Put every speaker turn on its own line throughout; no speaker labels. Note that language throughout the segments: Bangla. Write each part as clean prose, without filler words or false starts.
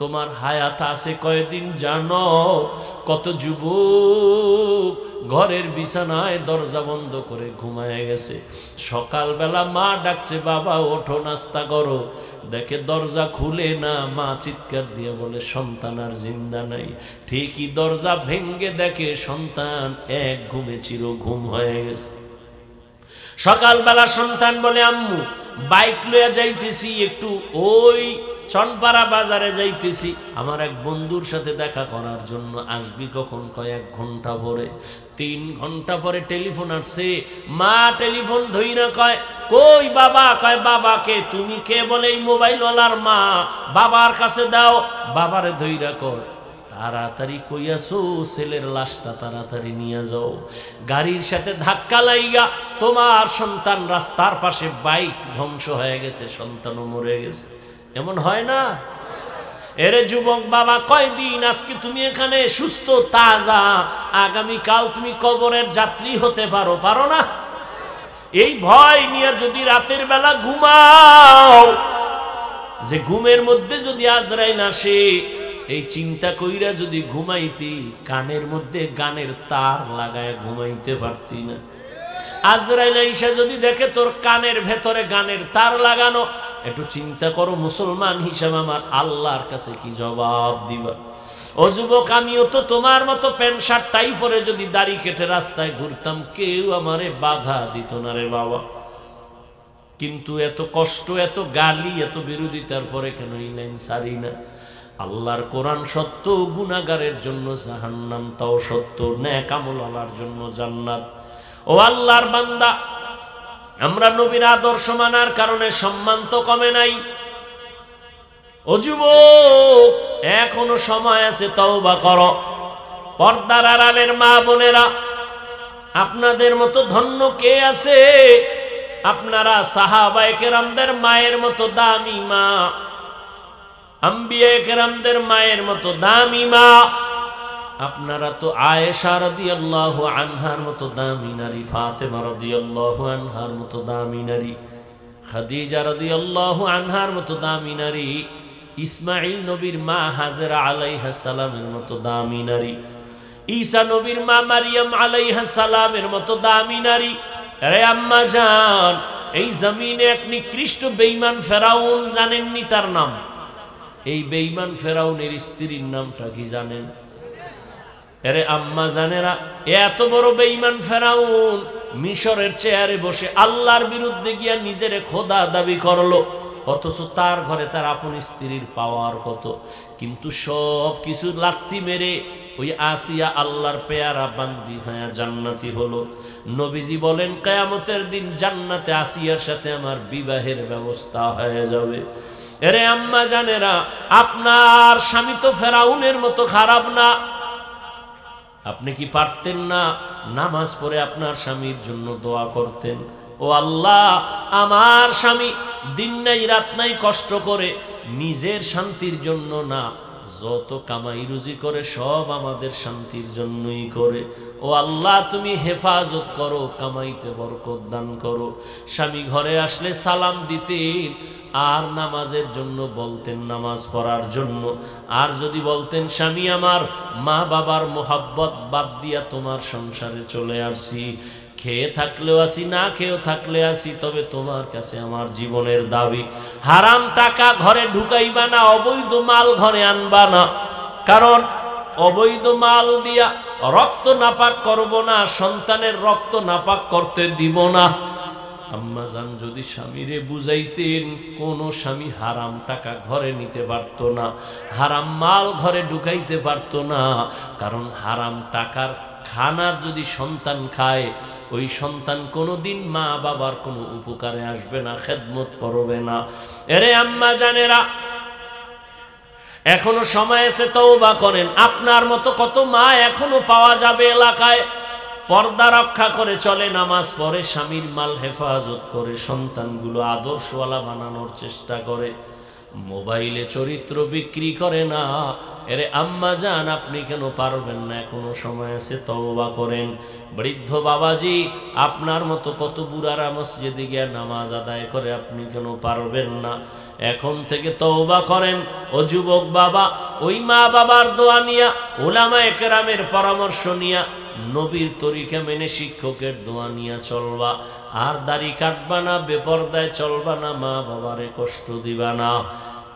তোমার হায়াত আছে কয়দিন জানো? কত যুবক ঘরের বিছানায় দরজা বন্ধ করে ঘুমায় গেছে। সকালবেলা মা ডাকছে, বাবা ওঠো নাস্তা করো, দেখে দরজা খুলে না, মা চিৎকার দিয়ে বলে সন্তান আর জিন্দা নাই। ঠিকই দরজা ভেঙ্গে দেখে সন্তান এক ঘুমে চির ঘুম হয়ে গেছে। সকালবেলা সন্তান বলে, আম্মু বাইক লইয়া যাইতেছি, একটু ওই চনপাড়া বাজারে যাইতেছি, আমার এক বন্ধুর সাথে দেখা করার জন্য, আসবি কখন? কয় 1 ঘন্টা পরে। 3 ঘন্টা পরে টেলিফোন আসছে, মা টেলিফোন ধইরা কয়, কই বাবা? কয় বাবাকে। তুমি কে? বলে এই মোবাইলওয়ালার মা। বাবার কাছে দাও। বাবারে ধইরা কয়, তাড়াতাড়ি কইয়াছো ছেলের লাশটা তাড়াতাড়ি নিয়ে যাও। গাড়ির সাথে ধাক্কা লাইগা তোমার সন্তান রাস্তার পাশে, বাইক ধ্বংস হয়ে গেছে, সন্তানও মরে গেছে। এমন হয় না? এরে যুবক বাবা, কয়দিন আজকে তুমি এখানে সুস্থ তাজা, আগামীকাল তুমি কবরের যাত্রী হতে পারো, পারো না? এই ভয় নিয়ে যদি রাতের বেলা ঘুমাও, যে ঘুমের মধ্যে যদি আজরাইল আসে, এই চিন্তা কইরা যদি ঘুমাইতি, কানের মধ্যে গানের তার লাগায় ঘুমাইতে পারতি না। আজরাইল আইসা যদি দেখে তোর কানের ভেতরে গানের তার লাগানো, একটু চিন্তা করো মুসলমান হিসাবে আমার আল্লাহর কাছে কি জবাব দিবা? ও যুবক, আমিও তো তোমার মতো প্যান্ট শার্ট টাই পরে যদি দাড়ি কেটে রাস্তায় ঘুরতাম, কেউ আমারে বাধা দিত না রে বাবা। কিন্তু এত কষ্ট, এত গালি, এত বিরোধিতার পরে কেন এই লাইন ছাড়ি না? আল্লাহর কোরআন সত্য, গুনাহগারের জন্য জাহান্নাম তাও সত্য, নেক আমলওয়ালার জন্য জান্নাত। ও আল্লাহর বান্দা, আমরা নবীর আদর্শ মানার কারণে সম্মান তো কমে নাই। ও যুবক, এখনো সময় আছে, তওবা করো। পর্দার আড়ালের মা বোনেরা, আপনাদের মতো ধন্য কে আছে? আপনারা সাহাবায়ে কেরামদের মায়ের মতো দামি মা, আম্বিয়ায়ে কেরামদের মায়ের মতো দামি মা। আপনারা তো আয়েশা রাদিয়াল্লাহু আনহার মতো দামি নারী, ফাতেমা রাদিয়াল্লাহু আনহার মতো দামি নারী, খাদিজা রাদিয়াল্লাহু আনহার মতো দামি নারী, ইসমাঈল নবীর মা হাজেরা আলাইহিস সালামের মতো দামি নারী, ঈসা নবীর মা মারিয়াম আলাইহিস সালামের মতো দামি নারী। আরে আম্মা জান, এই জমিনে এক নিকৃষ্ট বেঈমান ফেরাউন, জানেননি তার নাম? এই বেঈমান ফেরাউনের স্ত্রীর নামটা কি জানেন? আরে আম্মা জানেরা, এত বড় বেঈমান ফেরাউন মিশরের চেয়ারে বসে আল্লাহর বিরুদ্ধে গিয়া নিজের খোদা দাবি করলো, অথচ তার ঘরে তার আপন স্ত্রীর পাওয়ার কত। কিন্তু সব কিছু লাথি মেরে ওই আসিয়া আল্লাহর পেয়ারা বান্দি হয়ে জান্নাতি হলো। নবীজি বলেন, কিয়ামতের দিন জান্নাতে আসিয়ার সাথে আমার বিবাহের ব্যবস্থা হয়ে যাবে। এরে আম্মা জানেরা, আপনার স্বামী তো ফেরাউনের মতো খারাপ না। আপনি কি পারতেন না নামাজ পড়ে আপনার স্বামীর জন্য দোয়া করতেন? ও আল্লাহ, আমার স্বামী দিন নাই রাত নাই কষ্ট করে নিজের শান্তির জন্য না, যত কামাই রুজি করে সব আমাদের শান্তির জন্যই করে। ও আল্লাহ, তুমি হেফাজত করো, কামাইতে বরকত দান করো। স্বামী ঘরে আসলে সালাম দিতেন, আর নামাজের জন্য বলতেন, নামাজ পড়ার জন্য। আর যদি বলতেন, স্বামী আমার মা বাবার মোহাব্বত বাদ দিয়া তোমার সংসারে চলে আসছি, খেয়ে থাকলেও আসি, না খেয়েও থাকলে আসি, তবে তোমার কাছে আমার জীবনের দাবি। হারাম টাকা ঘরে ঢুকাইবা না, অবৈধ মাল ঘরে আনবা না, কারণ অবৈধ মাল দিয়া রক্ত নাপাক করব না, সন্তানের রক্ত নাপাক করতে দিব না। আম্মা জান যদি স্বামীরে বুঝাইতেন, কোন স্বামী হারাম টাকা ঘরে নিতে পারত না, হারাম মাল ঘরে ঢুকাইতে পারত না। কারণ হারাম টাকার খানা যদি সন্তান খায়, ওই সন্তান কোনোদিন মা বাবার কোনো উপকারে আসবে না, খেদমত করবে না। এরে আম্মা জানেরা, এখনো সময় আছে, তওবা করেন। আপনার মতো কত মা এখনো পাওয়া যাবে এলাকায়, পর্দা রক্ষা করে চলে, নামাজ পড়ে, স্বামীর মাল হেফাজত করে, সন্তানগুলো আদর্শওয়ালা বানানোর চেষ্টা করে। মোবাইলে চরিত্র বিক্রি করে না। এরে আম্মা জান, আপনি কেন পারবেন না? এখনো সময় আছে, তওবা করেন। বৃদ্ধ বাবাজি, আপনার মতো কত বুড়ারা মসজিদে গিয়ে নামাজ আদায় করে, আপনি কেন পারবেন না? এখন থেকে তওবা করেন। ও যুবক বাবা, ওই মা বাবার দোয়া নিয়া, উলামায়ে কেরামের পরামর্শ নিয়া, নবীর তরিকা মেনে শিক্ষকের দোয়া নিয়া চলবা। আর দাড়ি কাটবা না, বেপরদায় চলবা না, মা বাবারে কষ্ট দিবা না।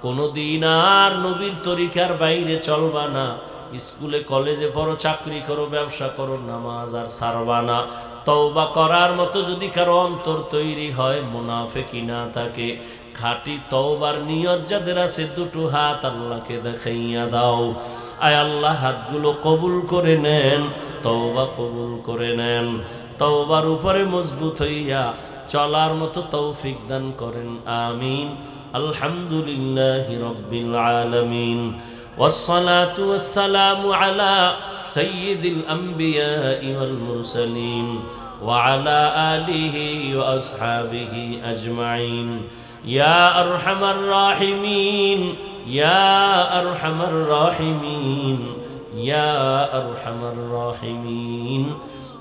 কোনদিন আর নবীর তরিকার বাইরে চলবা না। স্কুলে কলেজে পড়ো, চাকরি করো, ব্যবসা করো, নামাজ আর ছাড়বা না। তওবা করার মতো যদি কারো অন্তর তৈরি হয়, মুনাফিকি না থাকে, খাঁটি তওবার নিয়ত যাদের আছে, দুটো হাত আল্লাহকে দেখাইয়া দাও। আয় আল্লাহ, হাতগুলো কবুল করে নেন, তওবা কবুল করে নেন। তওবার উপরে মজবুত হইয়া চলার মতো তৌফিক দান করেন, আমিন। আলহামদুলিল্লাহি রাব্বিল আলামিন। والصلاة والسلام على سيد الأنبياء والمرسلين وعلى آله وأصحابه أجمعين. يا أرحم الراحمين، يا أرحم الراحمين، يا أرحم الراحمين.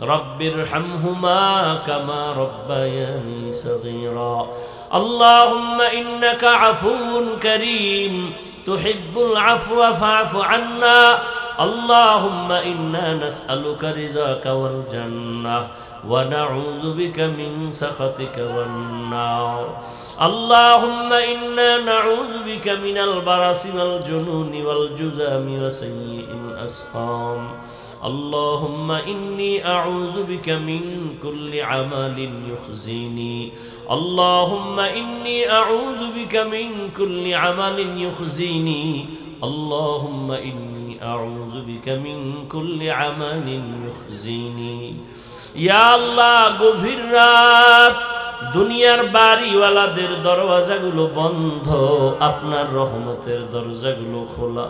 رب ارحمهما كما ربياني صغيرا. اللهم إنك عفو كريم تحب العفو فاعف عنا. اللهم إنا نسألك رضاك والجنة ونعوذ بك من سخطك والنار. اللهم إنا نعوذ بك من البرص والجنون والجذام وسيء الأسقام. اللهم إني أعوذ بك من كل عمل يخزيني. اللهم إني أعوذ بك من كل عمل يخزيني. اللهم إني أعوذ بك من كل عمل يخزيني. يا الله, গভীর রাত, দুনিয়ার বাড়িওয়ালাদের দরওয়াজাগুলো বন্ধ, আপনার রহমতের দরজাগুলো খোলা।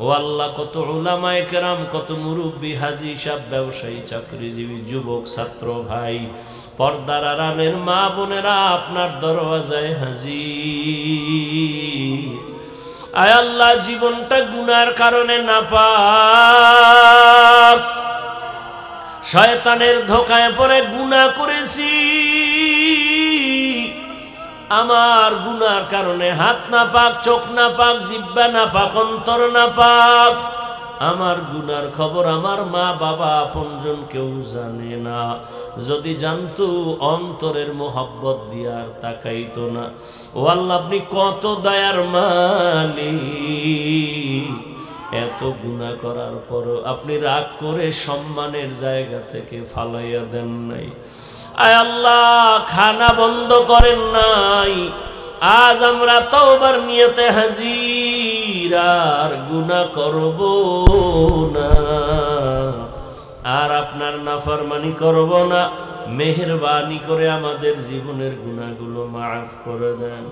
ও আল্লাহ, কত উলামায়ে কেরাম, কত মুরব্বী, হাজী সাহেব, ব্যবসায়ী, চাকরিজীবী, যুবক, ছাত্র ভাই, পর্দার আড়ালের মা বোনেরা আপনার দরওয়াজায় হাজির। আয় আল্লাহ, জীবনটা গুনার কারণে নাপাক, শয়তানের ধোঁকায় পড়ে গুনাহ করেছি। আমার গুনার কারণে হাত নাপাক, চোখ নাপাক, জিহ্বা নাপাক, অন্তর নাপাক। আমার গুনার খবর আমার মা বাবা আপনজন কেউ জানে না। যদি জানতো, অন্তরের মোহাব্বত দিয়ে আর তাকাইতো না। ও আল্লাহ, আপনি কত দয়ার মালিক। এত গুনাহ করার পরও আপনি রাগ করে সম্মানের জায়গা থেকে ফালাইয়া দেন নাই। আয় আল্লাহ, খানা বন্ধ করেন নাই। আজ আমরা তওবার নিয়তে হাজির, আর গুনাহ করব না, আর আপনার নাফরমানি করব না। মেহেরবানি করে আমাদের জীবনের গুনাহগুলো মাফ করে দেন।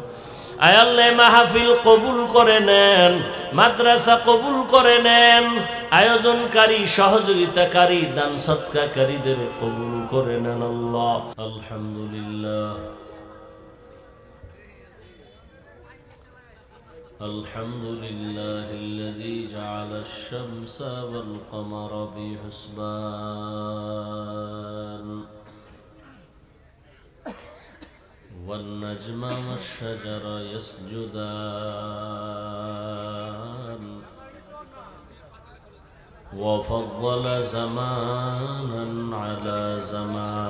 আয় আল্লাহ, মাহফিল কবুল করে নেন, মাদ্রাসা কবুল করে নেন, আয়োজনকারী, সহযোগিতাকারী, দান সদকাকারীদের কবুল করে নেন আল্লাহ। আলহামদুলিল্লাহ, আলহামদুলিল্লাহিল্লাযী জাআলাশ শামসা ওয়াল কমারা বিহুসবান والنجم والشجر يسجدان وفضل زمانا على زمان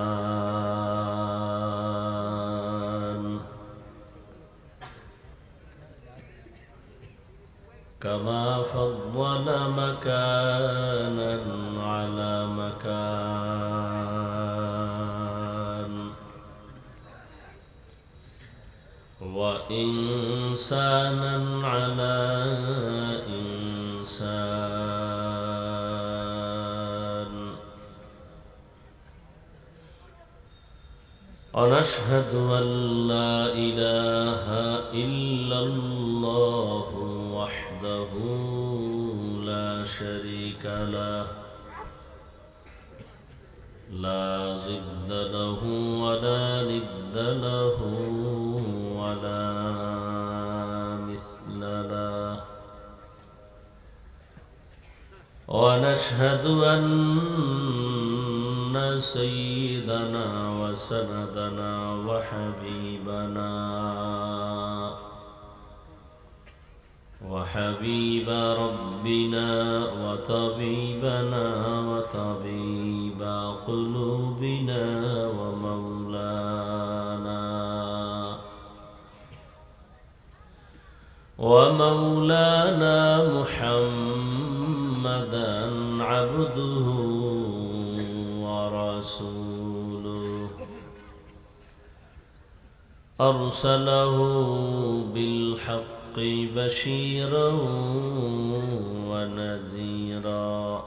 كما فضل مكانا على مكان وإنسانا على إنسان. ونشهد أن لا إله إلا الله وحده لا شريك له لا ضد له ولا ند له ولا مثل ونشهد أن سيدنا وسندنا وحبيب ربنا وطبيبنا وطبيب قلوبنا ومولانا محمدا عبده ورسوله أرسله بالحق بشيرا ونذيرا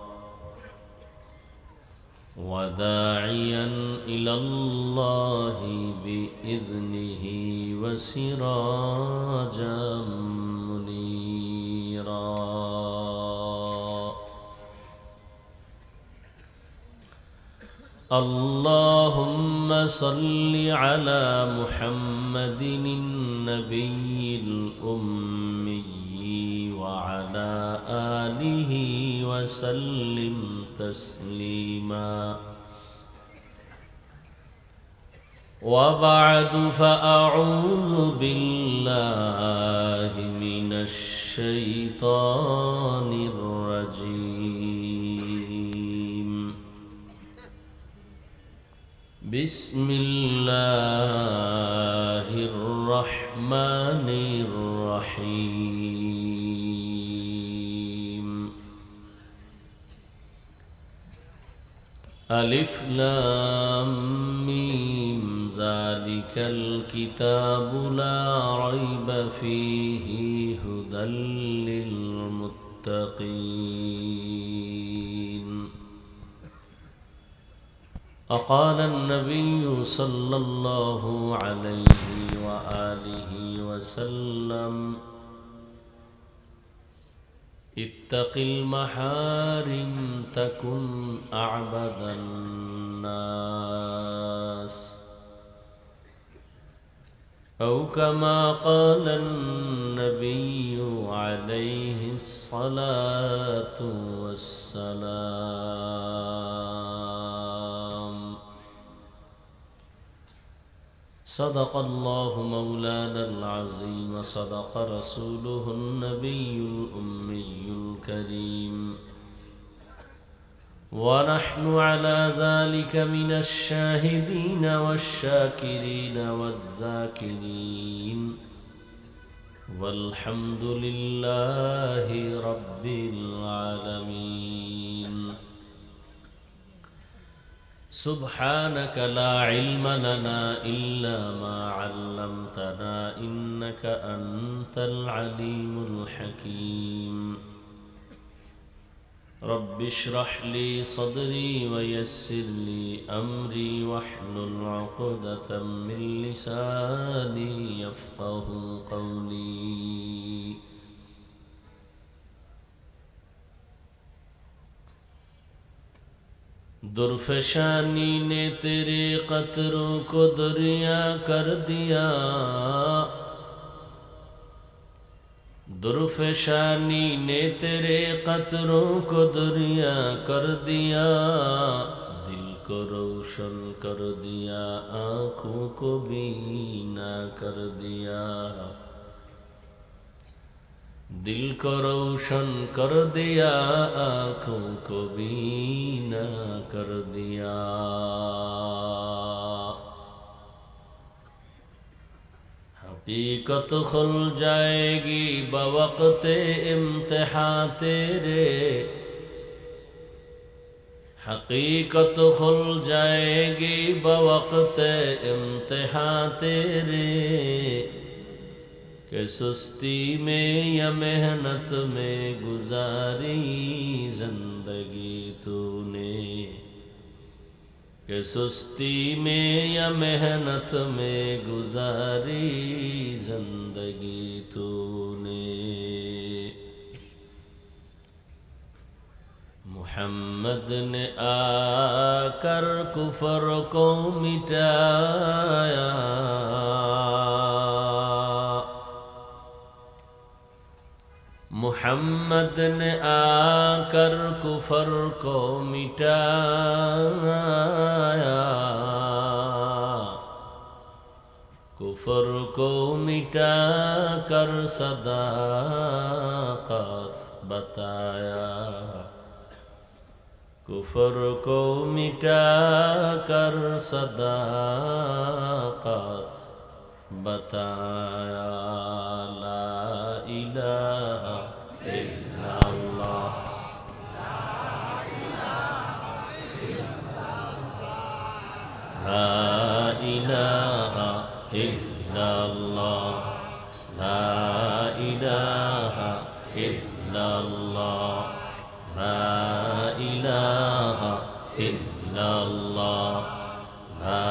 وداعيا إلى الله بإذنه وسراجا منيرا اللهم صل على محمد النبي الأمي وعلى آله وسلم تسليما وبعد فأعوذ بالله من الشيطان الرجيم بسم الله الرحمن الرحيم ألف لام ميم ذلك الكتاب لا ريب فيه هدى للمتقين أقال النبي صلى الله عليه وآله وسلم اتق المحارم تكن أعبد الناس أو كما قال النبي عليه الصلاة والسلام صدق الله مولانا العظيم صدق رسوله النبي الأمي الكريم ونحن على ذلك من الشاهدين والشاكرين والذاكرين والحمد لله رب العالمين سبحانك لا علم لنا إلا ما علمتنا إنك أنت العليم الحكيم رب اشرح لي صدري ويسر لي أمري واحلل عقدة من لساني يفقه قولي درفشانی نے تیرے قطروں کو دریا کر دیا درفشانی نے تیرے قطروں کو دریا کر دیا دل کو روشن کر دیا آنکھوں کو بینا کر دیا دل کو روشن کر دیا آنکھوں کو بینا کر دیا حقیقت کھل جائے گی بوقت امتحان تیرے حقیقت کھل جائے گی بوقت امتحان تیرے کہ سستی میں یا محنت میں گزاری زندگی تو نے کہ سستی میں یا محنت میں گزاری زندگی تو نے محمد نے آ کر کفر کو مٹایا मुहम्मद ने आकर कुफर को मिटाया, कुफर को मिटा कर सदाकत बताया, कुफर को मिटा कर सदाकत बताया। ला इलाहा इल्लल्लाह, ला इलाहा इल्लल्लाह, ला इलाहा इल्लल्लाह, ला इलाहा इल्लल्लाह, ला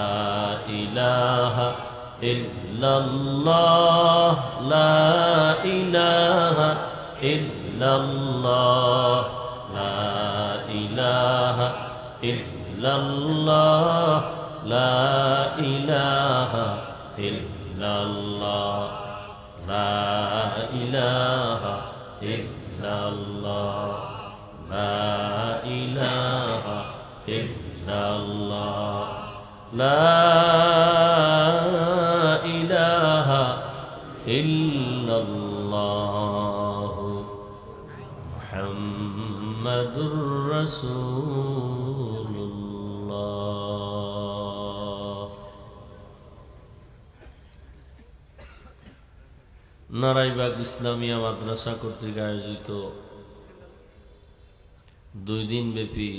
इलाहा इल्लल्लाह, ला इलाहा इल्लल्लाह, ला इलाहा इल्लल्लाह, ला इलाहा इल्लल्लाह, ला इलाहा इल्लल्लाह, ला इलाहा इल्लल्लाह, ला इलाहा इल्लल्लाह, मुहम्मदुर रसूलुल्लाह। নারাইবাগ ইসলামিয়া মাদ্রাসা কর্তৃক আয়োজিত 2 দিনব্যাপী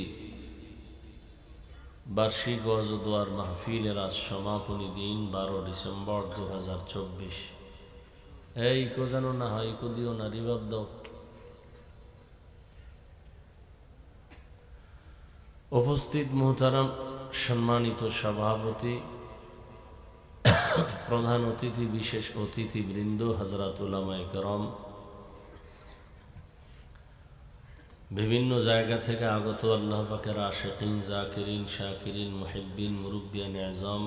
বার্ষিক ওয়াজ ও দোয়ার মাহফিলের আজ সমাপনী দিন 12 ডিসেম্বর 2024। এই কো জানো না হয় কো দিও না রিভাব দাও। উপস্থিত মুহতারাম সম্মানিত সভাপতি, প্রধান অতিথি, বিশেষ অতিথিবৃন্দ, হযরত উলামায়ে কেরাম, বিভিন্ন জায়গা থেকে আগত আল্লাহ পাকের আশিকিন, জাকিরিন, শাকিরিন, মুহিব্বিন, মুরব্বিয়ান আযম,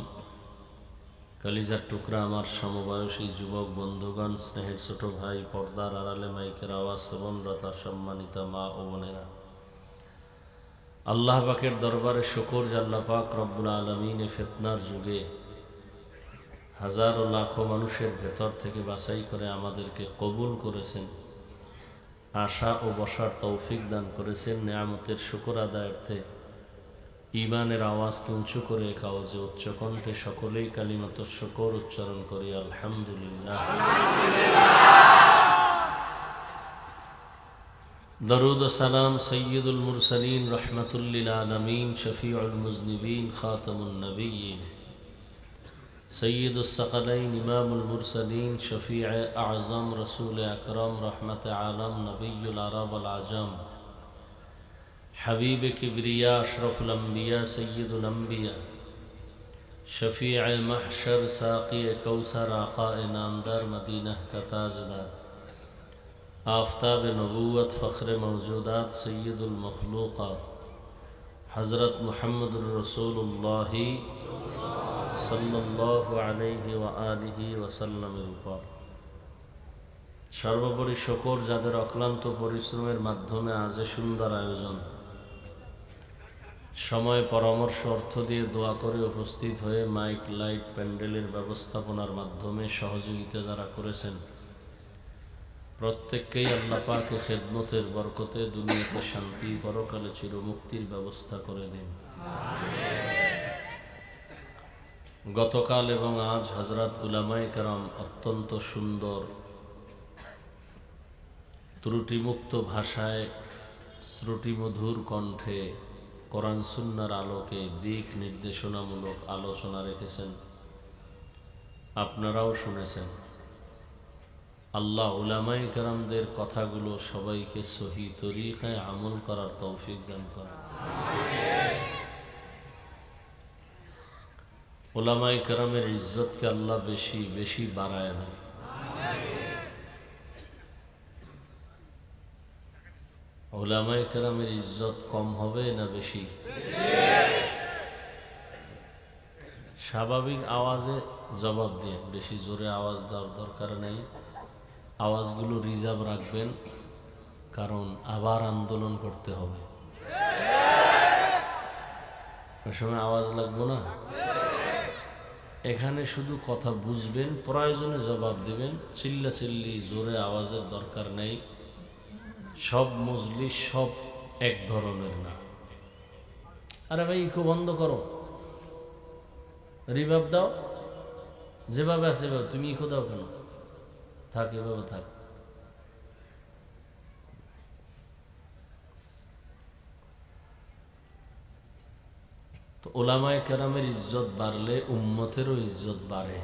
কলিজার টুকরা আমার সমবয়সী যুবক বন্ধুগণ, স্নেহের ছোট ভাই, পর্দার আড়ালে মাইকের আওয়াজ শ্রবণরতা সম্মানিতা মা ও বোনেরা, আল্লাহ পাকের দরবারে শুকর যে আল্লাহ পাক রব্বুল আলামিন ফিতনার যুগে হাজারো লাখো মানুষের ভেতর থেকে বাছাই করে আমাদেরকে কবুল করেছেন, আশা ও বসার তৌফিক দান করেছেন। নেয়ামতের শুকর আদায়ার্থে ঈমানের আওয়াজ উঁচু করে এক আওয়াজে উচ্চ কণ্ঠে সকলেই কালিমাত শুকর উচ্চারণ করি আলহামদুলিল্লাহ। দরুদ ও সালাম সাইয়্যিদুল মুরসালিন রাহমাতুল লিল আলামিন শফিউল মুজনিবিন খাতামুন নবিয়্যিন সৈয়দুস সাকালাইন ইমামুল মুরসালিন শফিউ আযম রসুল আকরম রহমত আলম নবিয়ুল আরব আল আজম হাবিব কিবরিয়া আশরফুল আম্বিয়া সৈয়দুল আম্বিয়া শফিউ মাহশর সাকি কৌসর আকা নামদার মদিনা का ताजदार आफताब नबूवत फ़ख्र मौजूदात सैयदुल मखलूक़ात हज़रत मुहम्मदुर रसूलुल्लाह সাল্লাল্লাহু আলাইহি ওয়া আলিহি ওয়াসাল্লামের উপর সর্বোপরি শুকর যাদের অক্লান্ত পরিশ্রমের মাধ্যমে আজ সুন্দর আয়োজন, সময় পরামর্শ অর্থ দিয়ে দোয়া করে উপস্থিত হয়ে মাইক লাইট প্যান্ডেলের ব্যবস্থাপনার মাধ্যমে সহযোগিতা যারা করেছেন, প্রত্যেককেই আল্লাহ পাকের খেদমতের বরকতে দুনিয়াতে শান্তি, পরকালে চিরমুক্তির ব্যবস্থা করে দিন। গতকাল এবং আজ হযরত উলামায়ে কেরাম অত্যন্ত সুন্দর ত্রুটিমুক্ত ভাষায়, শ্রুতিমধুর কণ্ঠে কোরআন সুন্নাহর আলোকে দিক নির্দেশনামূলক আলোচনা রেখেছেন। আপনারাও শুনেছেন। আল্লাহ উলামায়ে কেরামদের কথাগুলো সবাইকে সহি তরিকায় আমল করার তৌফিক দান করেন। উলামায়ে কেরামের ইজ্জতকে আল্লাহ বেশি বেশি বাড়ায় দেন। উলামায়ে কেরামের ইজ্জত কম হবে না বেশি? স্বাভাবিক আওয়াজে জবাব দিয়ে, বেশি জোরে আওয়াজ দেওয়ার দরকার নেই। আওয়াজগুলো রিজার্ভ রাখবেন, কারণ আবার আন্দোলন করতে হবে। ওই সময় আওয়াজ লাগবো না। এখানে শুধু কথা বুঝবেন, প্রয়োজনে জবাব দিবেন। চিল্লা চিল্লি জোরে আওয়াজের দরকার নেই। সব মজলিস সব এক ধরনের না। আরে ভাই ইকো বন্ধ করো, রিভাব দাও, যেভাবে আছে এভাবে। তুমি ইকো দাও কেন? থাক, এভাবে থাক। তো ওলামায়ে কেরামের ইজ্জত বাড়লে উম্মতেরও ইজ্জত বাড়ে।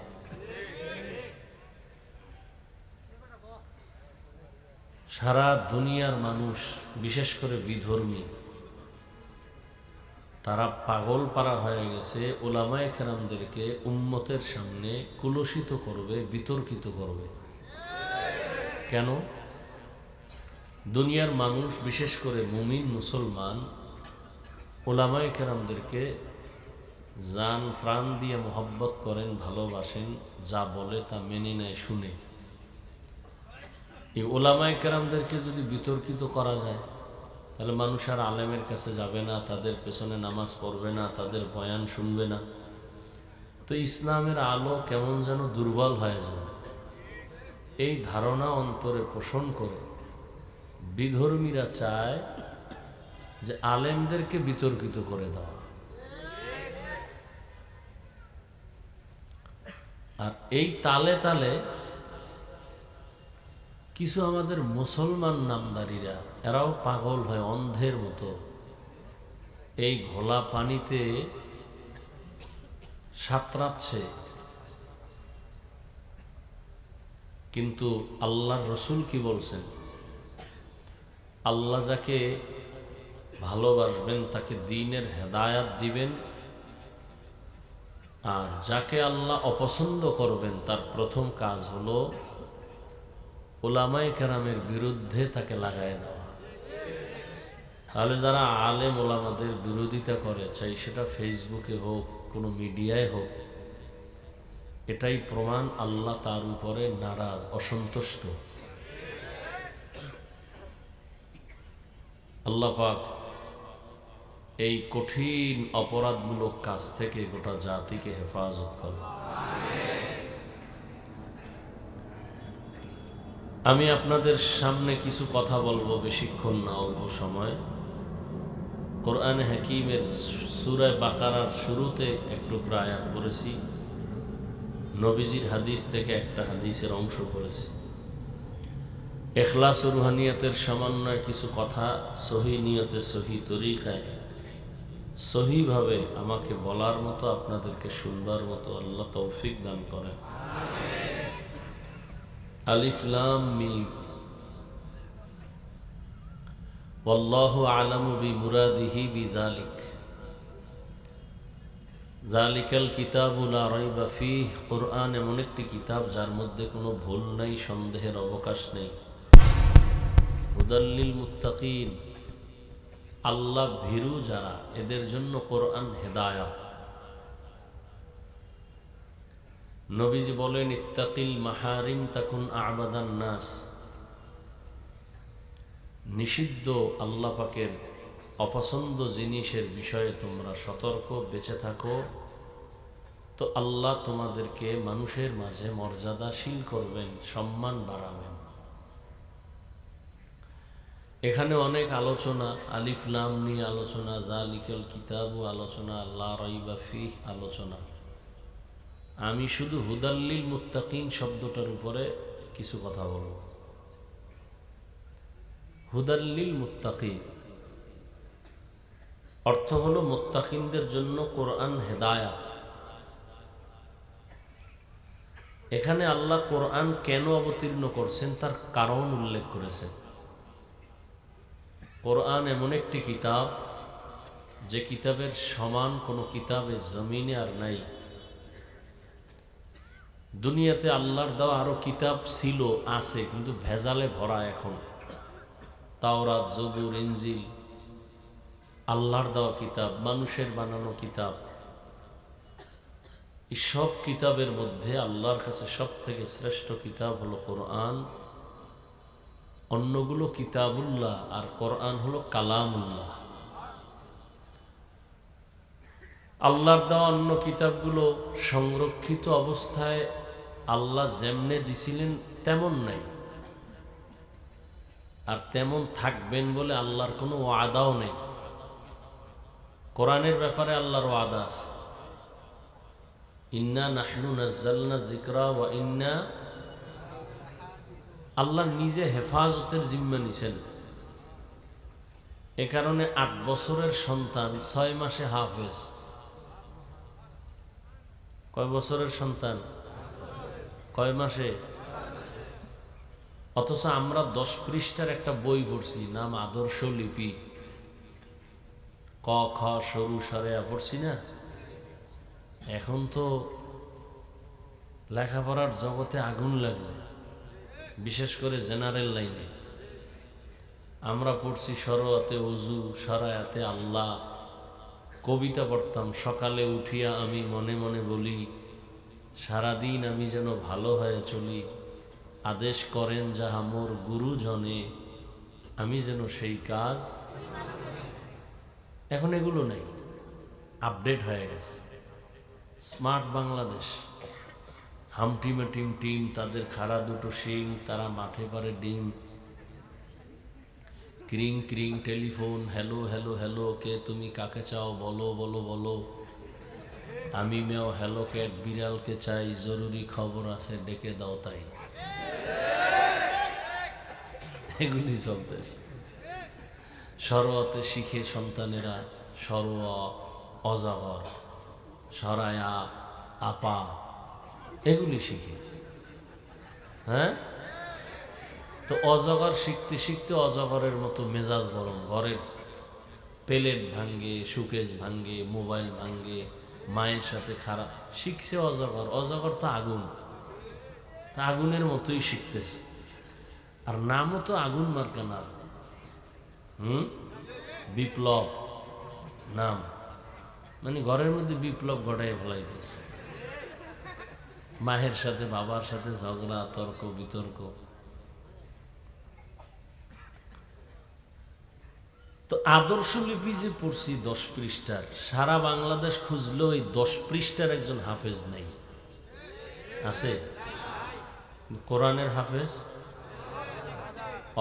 সারা দুনিয়ার মানুষ, বিশেষ করে বিধর্মী, তারা পাগল পারা হয়ে গেছে ওলামায়ে কেরামদেরকে উম্মতের সামনে কুলসিত করবে, বিতর্কিত করবে। কেন? দুনিয়ার মানুষ, বিশেষ করে মুমিন মুসলমান, ওলামায়ে কেরামদেরকে জান প্রাণ দিয়ে মোহব্বত করেন, ভালোবাসেন, যা বলে তা মেনে নেয়, শুনে। এই ওলামায়ে কেরামদেরকে যদি বিতর্কিত করা যায়, তাহলে মানুষ আর আলেমের কাছে যাবে না, তাদের পেছনে নামাজ পড়বে না, তাদের বয়ান শুনবে না। তো ইসলামের আলো কেমন যেন দুর্বল হয়ে যাবে। এই ধারণা অন্তরে পোষণ করে বিধর্মীরা চায় যে আলেমদেরকে বিতর্কিত করে দেওয়া। আর এই তালে তালে কিছু আমাদের মুসলমান নামদারিরা, এরাও পাগল হয় অন্ধের মতো। এই ঘোলা পানিতে সাঁতরাচ্ছে, কিন্তু আল্লাহর রসুল কি বলছেন? আল্লাহ যাকে ভালোবাসবেন তাকে দ্বীনের হেদায়াত দিবেন, আর যাকে আল্লাহ অপছন্দ করবেন তার প্রথম কাজ হলো ওলামায়ে কেরামের বিরুদ্ধে তাকে লাগায় দেওয়া। তাহলে যারা আলেম ওলামাদের বিরোধিতা করে, চাই সেটা ফেসবুকে হোক, কোনো মিডিয়ায় হোক, এটাই প্রমাণ আল্লাহ তার উপরে নারাজ, অসন্তুষ্ট। আল্লাহ পাক এই কঠিন অপরাধমূলক কাজ থেকে গোটা জাতিকে হেফাজত করে। আমি আপনাদের সামনে কিছু কথা বলবো, বেশিক্ষণ না, অল্প সময়। কোরআনে হাকিমের সূরা বাকারার শুরুতে এক টুকরা আয়াত পড়েছি, নবীজির হাদিস থেকে একটা হাদিসের অংশ পড়েছি। ইখলাস ও রুহানিয়তের সমন্বয়ে কিছু কথা সহি নিয়তে, সহি তরিকায়, সহিভাবে আমাকে বলার মতো, আপনাদেরকে শুনবার মতো আল্লাহ তৌফিক দান করেন। আলিফ লাম মিম। ওয়াল্লাহু আ'লামু বিমুরাদিহি বিযালিক। যালিকাল কিতাবু লা রাইবা ফীহ। কোরআন এমন একটি কিতাব যার মধ্যে কোনো ভুল নাই, সন্দেহের অবকাশ নেই। হুদাল লিল মুত্তাকিন। আল্লাহ ভীরু যারা, এদের জন্য কোরআন হেদায়াত। নবীজি বলেন, ইত্তাকিল মাহারিম তাকুন আ'বাদান নাস। নিষিদ্ধ আল্লাহ পাকের অপছন্দ জিনিসের বিষয়ে তোমরা সতর্ক, বেঁচে থাকো, তো আল্লাহ তোমাদেরকে মানুষের মাঝে মর্যাদাশীল করবেন, সম্মান বাড়াবেন। এখানে অনেক আলোচনা, আলিফ লাম নিয়ে আলোচনা, যালিকাল কিতাবু আলোচনা, লা রাইবা ফীহ আলোচনা। আমি শুধু হুদাল লিল মুত্তাকিন শব্দটার উপরে কিছু কথা বলব। হুদাল লিল মুত্তাকিন অর্থ হলো মুত্তাকিনদের জন্য কোরআন হেদায়াত। এখানে আল্লাহ কোরআন কেন অবতীর্ণ করছেন তার কারণ উল্লেখ করেছেন। কোরআন এমন একটি কিতাব যে কিতাবের সমান কোনো কিতাবে জমিনে আর নাই। দুনিয়াতে আল্লাহর দেওয়া আরো কিতাব ছিল, আছে, কিন্তু ভেজালে ভরা। এখন তাওরাত, জবুর, ইনজিল, আল্লাহর দেওয়া কিতাব, মানুষের বানানো কিতাব, এই সব কিতাবের মধ্যে আল্লাহর কাছে সব থেকে শ্রেষ্ঠ কিতাব হলো কোরআন। অন্যগুলো কিতাবুল্লাহ আর কোরআন হলো কালামুল্লাহ। আল্লাহর দেওয়া অন্য কিতাবগুলো সংরক্ষিত অবস্থায় আল্লাহ যেমনে দিছিলেন তেমন নাই, আর তেমন থাকবেন বলে আল্লাহর কোনো ওয়াদাও নেই। কোরআনের ব্যাপারে আল্লাহর ওয়াদা আছে, ইন্না নাহনু নাজ্জালনা যিকরা ওয়া ইন্না, আল্লাহ নিজে হেফাজতের জিম্মা নিছেন। এ কারণে 8 বছরের সন্তান 6 মাসে হাফেজ। কয় বছরের সন্তান? কয় মাসে? অথচ আমরা 10 পৃষ্ঠার একটা বই পড়ছি, নাম আদর্শ লিপি, ক খ সরু সারেয়া পড়ছি না। এখন তো লেখাপড়ার জগতে আগুন লাগছে, বিশেষ করে জেনারেল লাইনে। আমরা পড়ছি সরোয়াতে ওযু, সারায়াতে আল্লাহ। কবিতা পড়তাম, সকালে উঠিয়া আমি মনে মনে বলি, সারাদিন আমি যেন ভালো হয়ে চলি, আদেশ করেন যাহা মোর গুরুজনে, আমি যেন সেই কাজ। এখন এগুলো নেই, আপডেট হয়ে গেছে। স্মার্ট বাংলাদেশ, হামটিমেটিম টিম, তাদের খাড়া দুটো শিং, তারা মাঠে পারে ডিম, ক্রিং ক্রিং টেলিফোন, হ্যালো হ্যালো হ্যালো, কে তুমি কাকে চাও বলো বলো বলো, আমি মেও হ্যালো ক্যাট, বিড়ালকে চাই, জরুরি খবর আছে ডেকে দাও তাই। এগুলি চলতেছে। সরোয়াতে শিখে সন্তানেরা সরোয়া, অজাগর, সরায়া, আপা, এগুলি শিখে। হ্যাঁ, তো অজগর শিখতে শিখতে অজগরের মতো মেজাজ গরম, ঘরের প্লেট ভাঙ্গে, সুকেশ ভাঙ্গে, মোবাইল ভাঙ্গে, মায়ের সাথে খারাপ শিখছে। অজগর, অজগর তো আগুন, তা আগুনের মতোই শিখতেছে। আর নামও তো আগুন মার্কা নাম, বিপ্লব নাম, মানে ঘরের মধ্যে বিপ্লব ঘটাই ফেলাইতেছে। মায়ের সাথে বাবার সাথে ঝগড়া, তর্ক বিতর্ক। তো আদর্শ লিপি যে পড়ছি 10 পৃষ্ঠার, সারা বাংলাদেশ খুঁজলো এই 10 পৃষ্ঠার একজন হাফেজ নেই। আছে কোরআনের হাফেজ?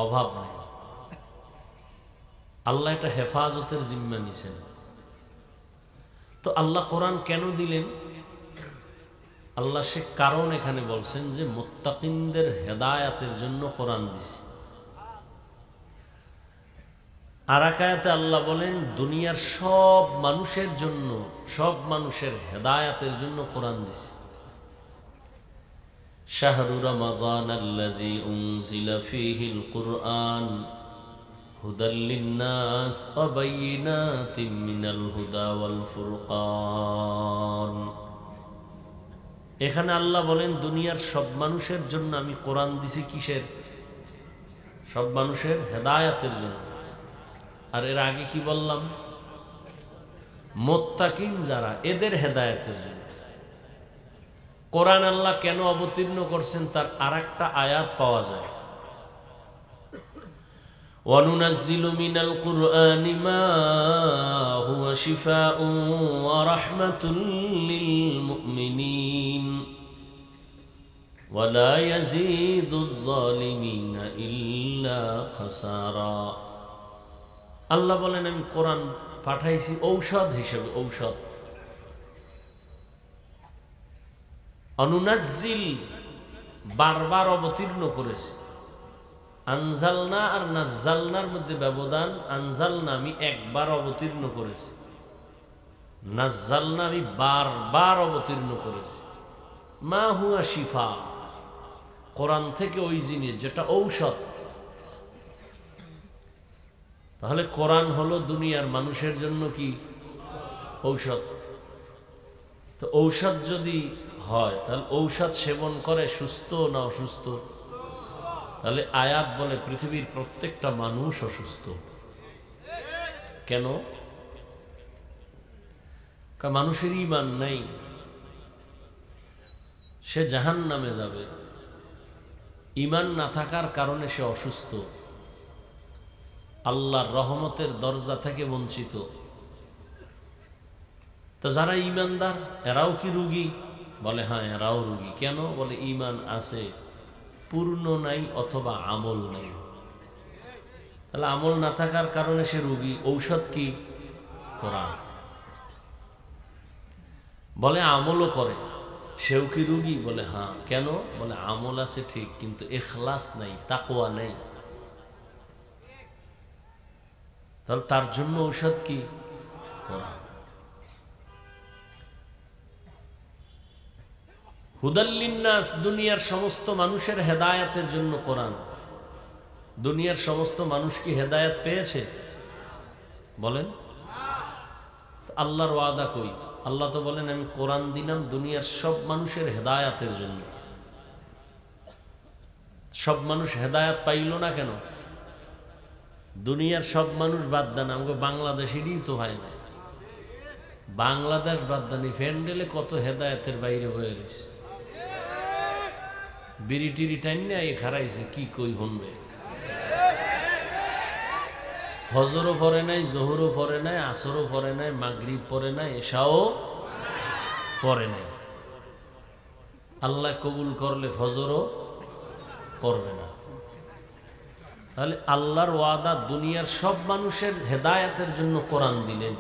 অভাব নেই। আল্লাহ এটা হেফাজতের জিম্মা নিছেন। তো আল্লাহ কোরআন কেন দিলেন? আল্লাহ সে কারণ এখানে বলছেন যে মুত্তাকিনদের হেদায়াতের জন্য কোরআন দিছে। আর এক আয়াতে আল্লাহ বলেন দুনিয়ার সব মানুষের জন্য, সব মানুষের হেদায়াতের জন্য কোরআন দিছে। শাহরু রমাদানাল্লাযী উনজিলা ফীহিল কুরআন হুদাল লিন্নাস ওয়া বায়িনাতিম মিনাল হুদা ওয়াল ফুরকান। এখানে আল্লাহ বলেন দুনিয়ার সব মানুষের জন্য আমি কোরআন দিছি। কিসের? সব মানুষের হেদায়াতের জন্য। আর এর আগে কি বললাম? মুত্তাকিন যারা, এদের হেদায়েতের জন্য। কোরআন আল্লাহ কেন অবতীর্ণ করছেন তার আরেকটা আয়াত পাওয়া যায়, ওয়ানুনাজ্জিলু মিনাল কুরআনি মা হুয়া শিফাউন ওয়া রাহমাতুল লিল মুমিনিন ওয়া লা ইয়াজিদুয যালিমিনা ইল্লা খাসারা। আল্লাহ বলেন আমি কোরআন পাঠাইছি ঔষধ হিসেবে। ঔষধ, অনুনাজ্জিল বারবার অবতীর্ণ করেছে। আনজালনা আর নাজ্জালনার মধ্যে ব্যবধান। আনজালনা আমি একবার অবতীর্ণ করেছি, নাজ্জালনা আমি বারবার অবতীর্ণ করেছি। মা হুয়া শিফা, কোরআন থেকে ওই জিনিস যেটা ঔষধ। তাহলে কোরআন হলো দুনিয়ার মানুষের জন্য কি? ঔষধ। তো ঔষধ যদি হয় তাহলে ঔষধ সেবন করে সুস্থ না অসুস্থ? তাহলে আয়াত বলে পৃথিবীর প্রত্যেকটা মানুষ অসুস্থ। কেন? মানুষের ঈমান নাই, সে জাহান্নামে যাবে। ঈমান না থাকার কারণে সে অসুস্থ, আল্লাহর রহমতের দরজা থেকে বঞ্চিত। তো যারা ঈমানদার এরাও কি রোগী? বলে হ্যাঁ, এরাও রোগী। কেন? বলে ঈমান আছে, পূর্ণ নাই অথবা আমল নাই। তাহলে আমল না থাকার কারণে সে রোগী। ঔষধ কি? কোরআন। বলে আমলও করে, সেও কি রোগী? বলে হ্যাঁ। কেন? বলে আমল আছে ঠিক, কিন্তু ইখলাস নাই, তাকওয়া নাই। তাহলে তার জন্য ঔষধ কি? কোরআন। হুদাল লিন্নাস, দুনিয়ার সমস্ত মানুষের হেদায়েতের জন্য কোরআন। দুনিয়ার সমস্ত মানুষ কি হেদায়েত পেয়েছে? বলেন। আল্লাহর ওয়াদা কই? আল্লাহ তো বলেন আমি কোরআন দিলাম দুনিয়ার সব মানুষের হেদায়েতের জন্য। সব মানুষ হেদায়েত পাইল না কেন? দুনিয়ার সব মানুষ বাদ দেন, আমাকে বাংলাদেশেরই তো হয় না। বাংলাদেশ বাদ দানি, ফ্যান্ডেলে কত হেদায়েতের বাইরে হয়ে রয়েছে। বিড়ি টিড়ি টাইন না এ খারাইছে, কি কই হনবে। ফজরও পড়ে নাই, জোহরও পড়ে নাই, আসরও পড়ে নাই, মাগরিব পড়ে নাই, এশাও পড়ে নাই। আল্লাহ কবুল করলে ফজরও করবে না। তাহলে আল্লাহর ওয়াদা দুনিয়ার সব মানুষের হেদায়েতের জন্য কোরআন দিলেন।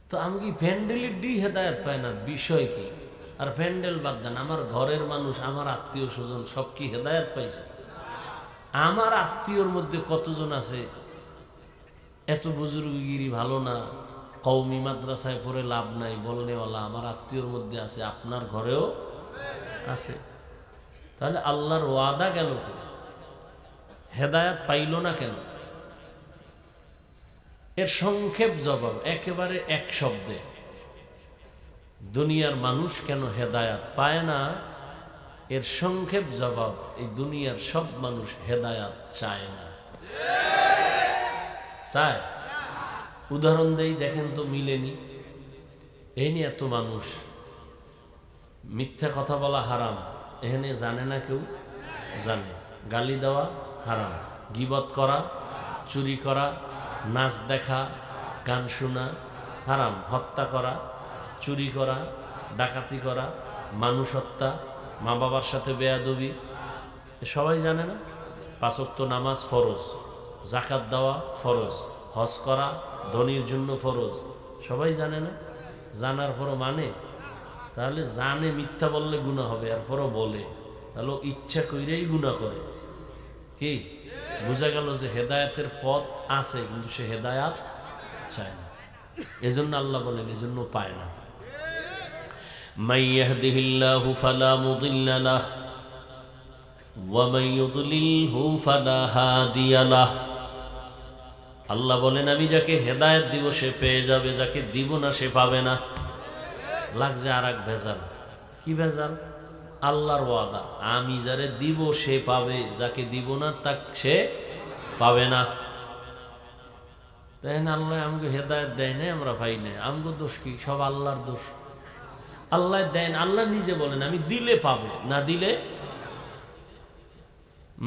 তো আমি কি প্যান্ডেলের ডি হেদায়েত পাই না? বিষয় কি? আর প্যান্ডেল বাদ দেন, আমার ঘরের মানুষ, আমার আত্মীয় স্বজন সব কি হেদায়েত পাইছে? আমার আত্মীয়র মধ্যে কতজন আছে এত বুজুর্গগিরি ভালো না, কওমি মাদ্রাসায় পড়ে লাভ নাই বলনেওয়ালা আমার আত্মীয়র মধ্যে আছে, আপনার ঘরেও আছে। তাহলে আল্লাহর ওয়াদা গেল, হেদায়েত পাইল না কেন? এর সংক্ষেপ জবাব একেবারে এক শব্দে, দুনিয়ার মানুষ কেন হেদায়েত পায় না? এর সংক্ষেপ জবাব, এই দুনিয়ার সব মানুষ হেদায়েত চায় না। চায়? উদাহরণ দেই, দেখেন তো মিলেনি। এই নিয়ে এত মানুষ, মিথ্যা কথা বলা হারাম, এখানে জানে না কেউ? জানে। গালি দেওয়া হারাম, গীবত করা, চুরি করা, নাচ দেখা, গান শোনা হারাম, হত্যা করা, চুরি করা, ডাকাতি করা, মানুষ হত্যা, মা বাবার সাথে বেয়াদবি, সবাই জানে না? 5 ওয়াক্ত নামাজ ফরজ, যাকাত দেওয়া ফরজ, হজ করা ধনীর জন্য ফরজ, সবাই জানে না? জানার পরও মানে? তাহলে জানে মিথ্যা বললে গুনাহ হবে, এরপরও বলে, তাহলে ইচ্ছা কইরেই গুনাহ করে। কি বোঝা গেল যে হেদায়েতের পথ আছে, কিন্তু সে হেদায়েত চায় না। এজন্য আল্লাহ বলেন এজন্য পায় না। মান ইয়াহদিহিল্লাহু ফালা মুদিল্লা লাহ ওয়া মান ইউদ্লিলহু ফালা হাদিয়া লাহ। আল্লাহ বলেন আমি যাকে হেদায়েত দিব সে পেয়ে যাবে, যাকে দিব না সে পাবে না। লাগছে আর এক ভেজাল। কি ভেজাল? আল্লাহর ওয়াদা আমি যারে দিব সে পাবে, যাকে দিব না তাক সে পাবে না। তাই না? আল্লাহ আমাকে হেদায়েত দেয় নাই, আমরা পাই নাই, আমগো দোষ কি? সব আল্লাহর দোষ। আল্লাহ দেন, আল্লাহ নিজে বলেন আমি দিলে পাবে, না দিলে।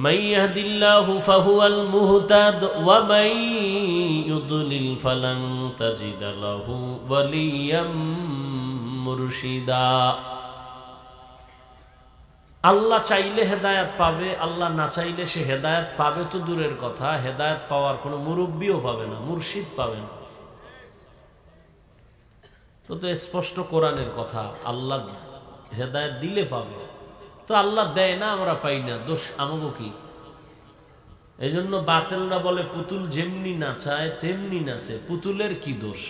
মান ইয়াহদিল্লাহু ফাহুয়াল মুহতাদ ওয়া মান ইউদ্লিল ফালান তাজিদা লাহু ওয়ালিয়াম মুরশিদা। আল্লাহ চাইলে হেদায়েত পাবে, আল্লাহ না চাইলে সে হেদায়েত পাবে তো দূরের কথা, হেদায়েত পাওয়ার কোনো মুরব্বিও পাবে না, মুর্শিদ পাবে না। তো স্পষ্ট কোরআনের কথা, আল্লাহ হেদায়েত দিলে পাবে, তো আল্লাহ দেয় না, আমরা পাই না, দোষ আমাগো কি? এই জন্য বাতিলরা বলে পুতুল যেমনি নাচায় তেমনি নাচে, পুতুলের কি দোষ?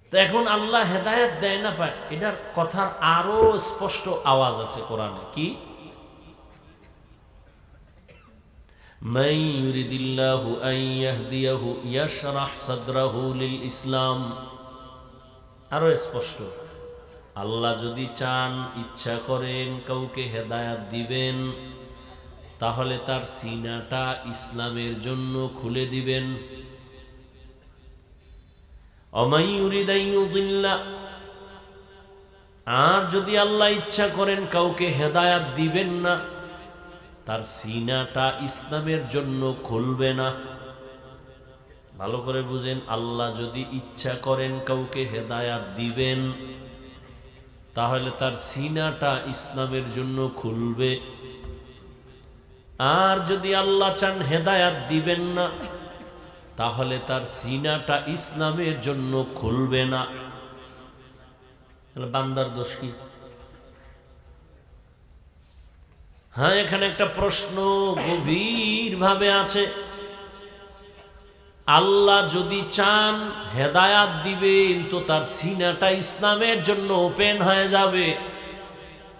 তো এখন আল্লাহ হেদায়েত দেয় না পায়, এটার কথার আরো স্পষ্ট আওয়াজ আছে কোরআনে। কি? মান ইউরিদিল্লাহু আন ইয়াহদিয়াহু ইয়াশরাহ সাদরাহু লিল ইসলাম। আরো স্পষ্ট, আল্লাহ যদি চান, ইচ্ছা করেন কাউকে হেদায়েত দিবেন, তাহলে তার সিনাটা ইসলামের জন্য খুলে দিবেন। ওয়া মান ইউরিদ আন ইউদিল্লা, আর যদি আল্লাহ ইচ্ছা করেন কাউকে হেদায়াত দিবেন না, তার সিনাটা ইসলামের জন্য খুলবে না। ভালো করে বুঝেন, আল্লাহ যদি ইচ্ছা করেন কাউকে হেদায়াত দিবেন, তাহলে তার সিনাটা ইসলামের জন্য খুলবে। আর যদি আল্লাহ চান হেদায়াত দিবেন না, তাহলে তার সিনাটা ইসলামের জন্য খুলবে না। বান্দার দোষ কি? হ্যাঁ, এখানে একটা প্রশ্ন গভীর ভাবে আছে। আল্লাহ যদি চান হেদায়াত দিবেন, তো তার সিনাটা ইসলামের জন্য ওপেন হয়ে যাবে।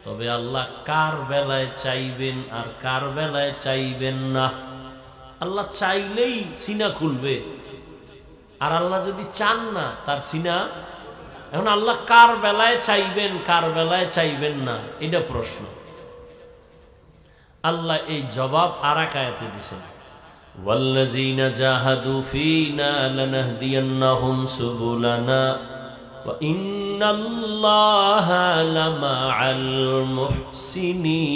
তবে আল্লাহ কার বেলায় চাইবেন আর কার বেলায় চাইবেন না? আল্লাহ চাইলেই সিনা খুলবে, আর আল্লাহ যদি চান না তার সিনা। এখন আল্লাহ কার বেলায় চাইবেন, কার বেলায় চাইবেন না, এটা প্রশ্ন। আল্লাহ এই জবাব আরেক আয়াতে দিয়েছেন, ওয়াল্লাযীনা জাহাদু ফীনা লানাহদিয়ান্নাহুম সুবুলানা ওয়া ইন্নাল্লাহা লামাআল মুহসিনিন।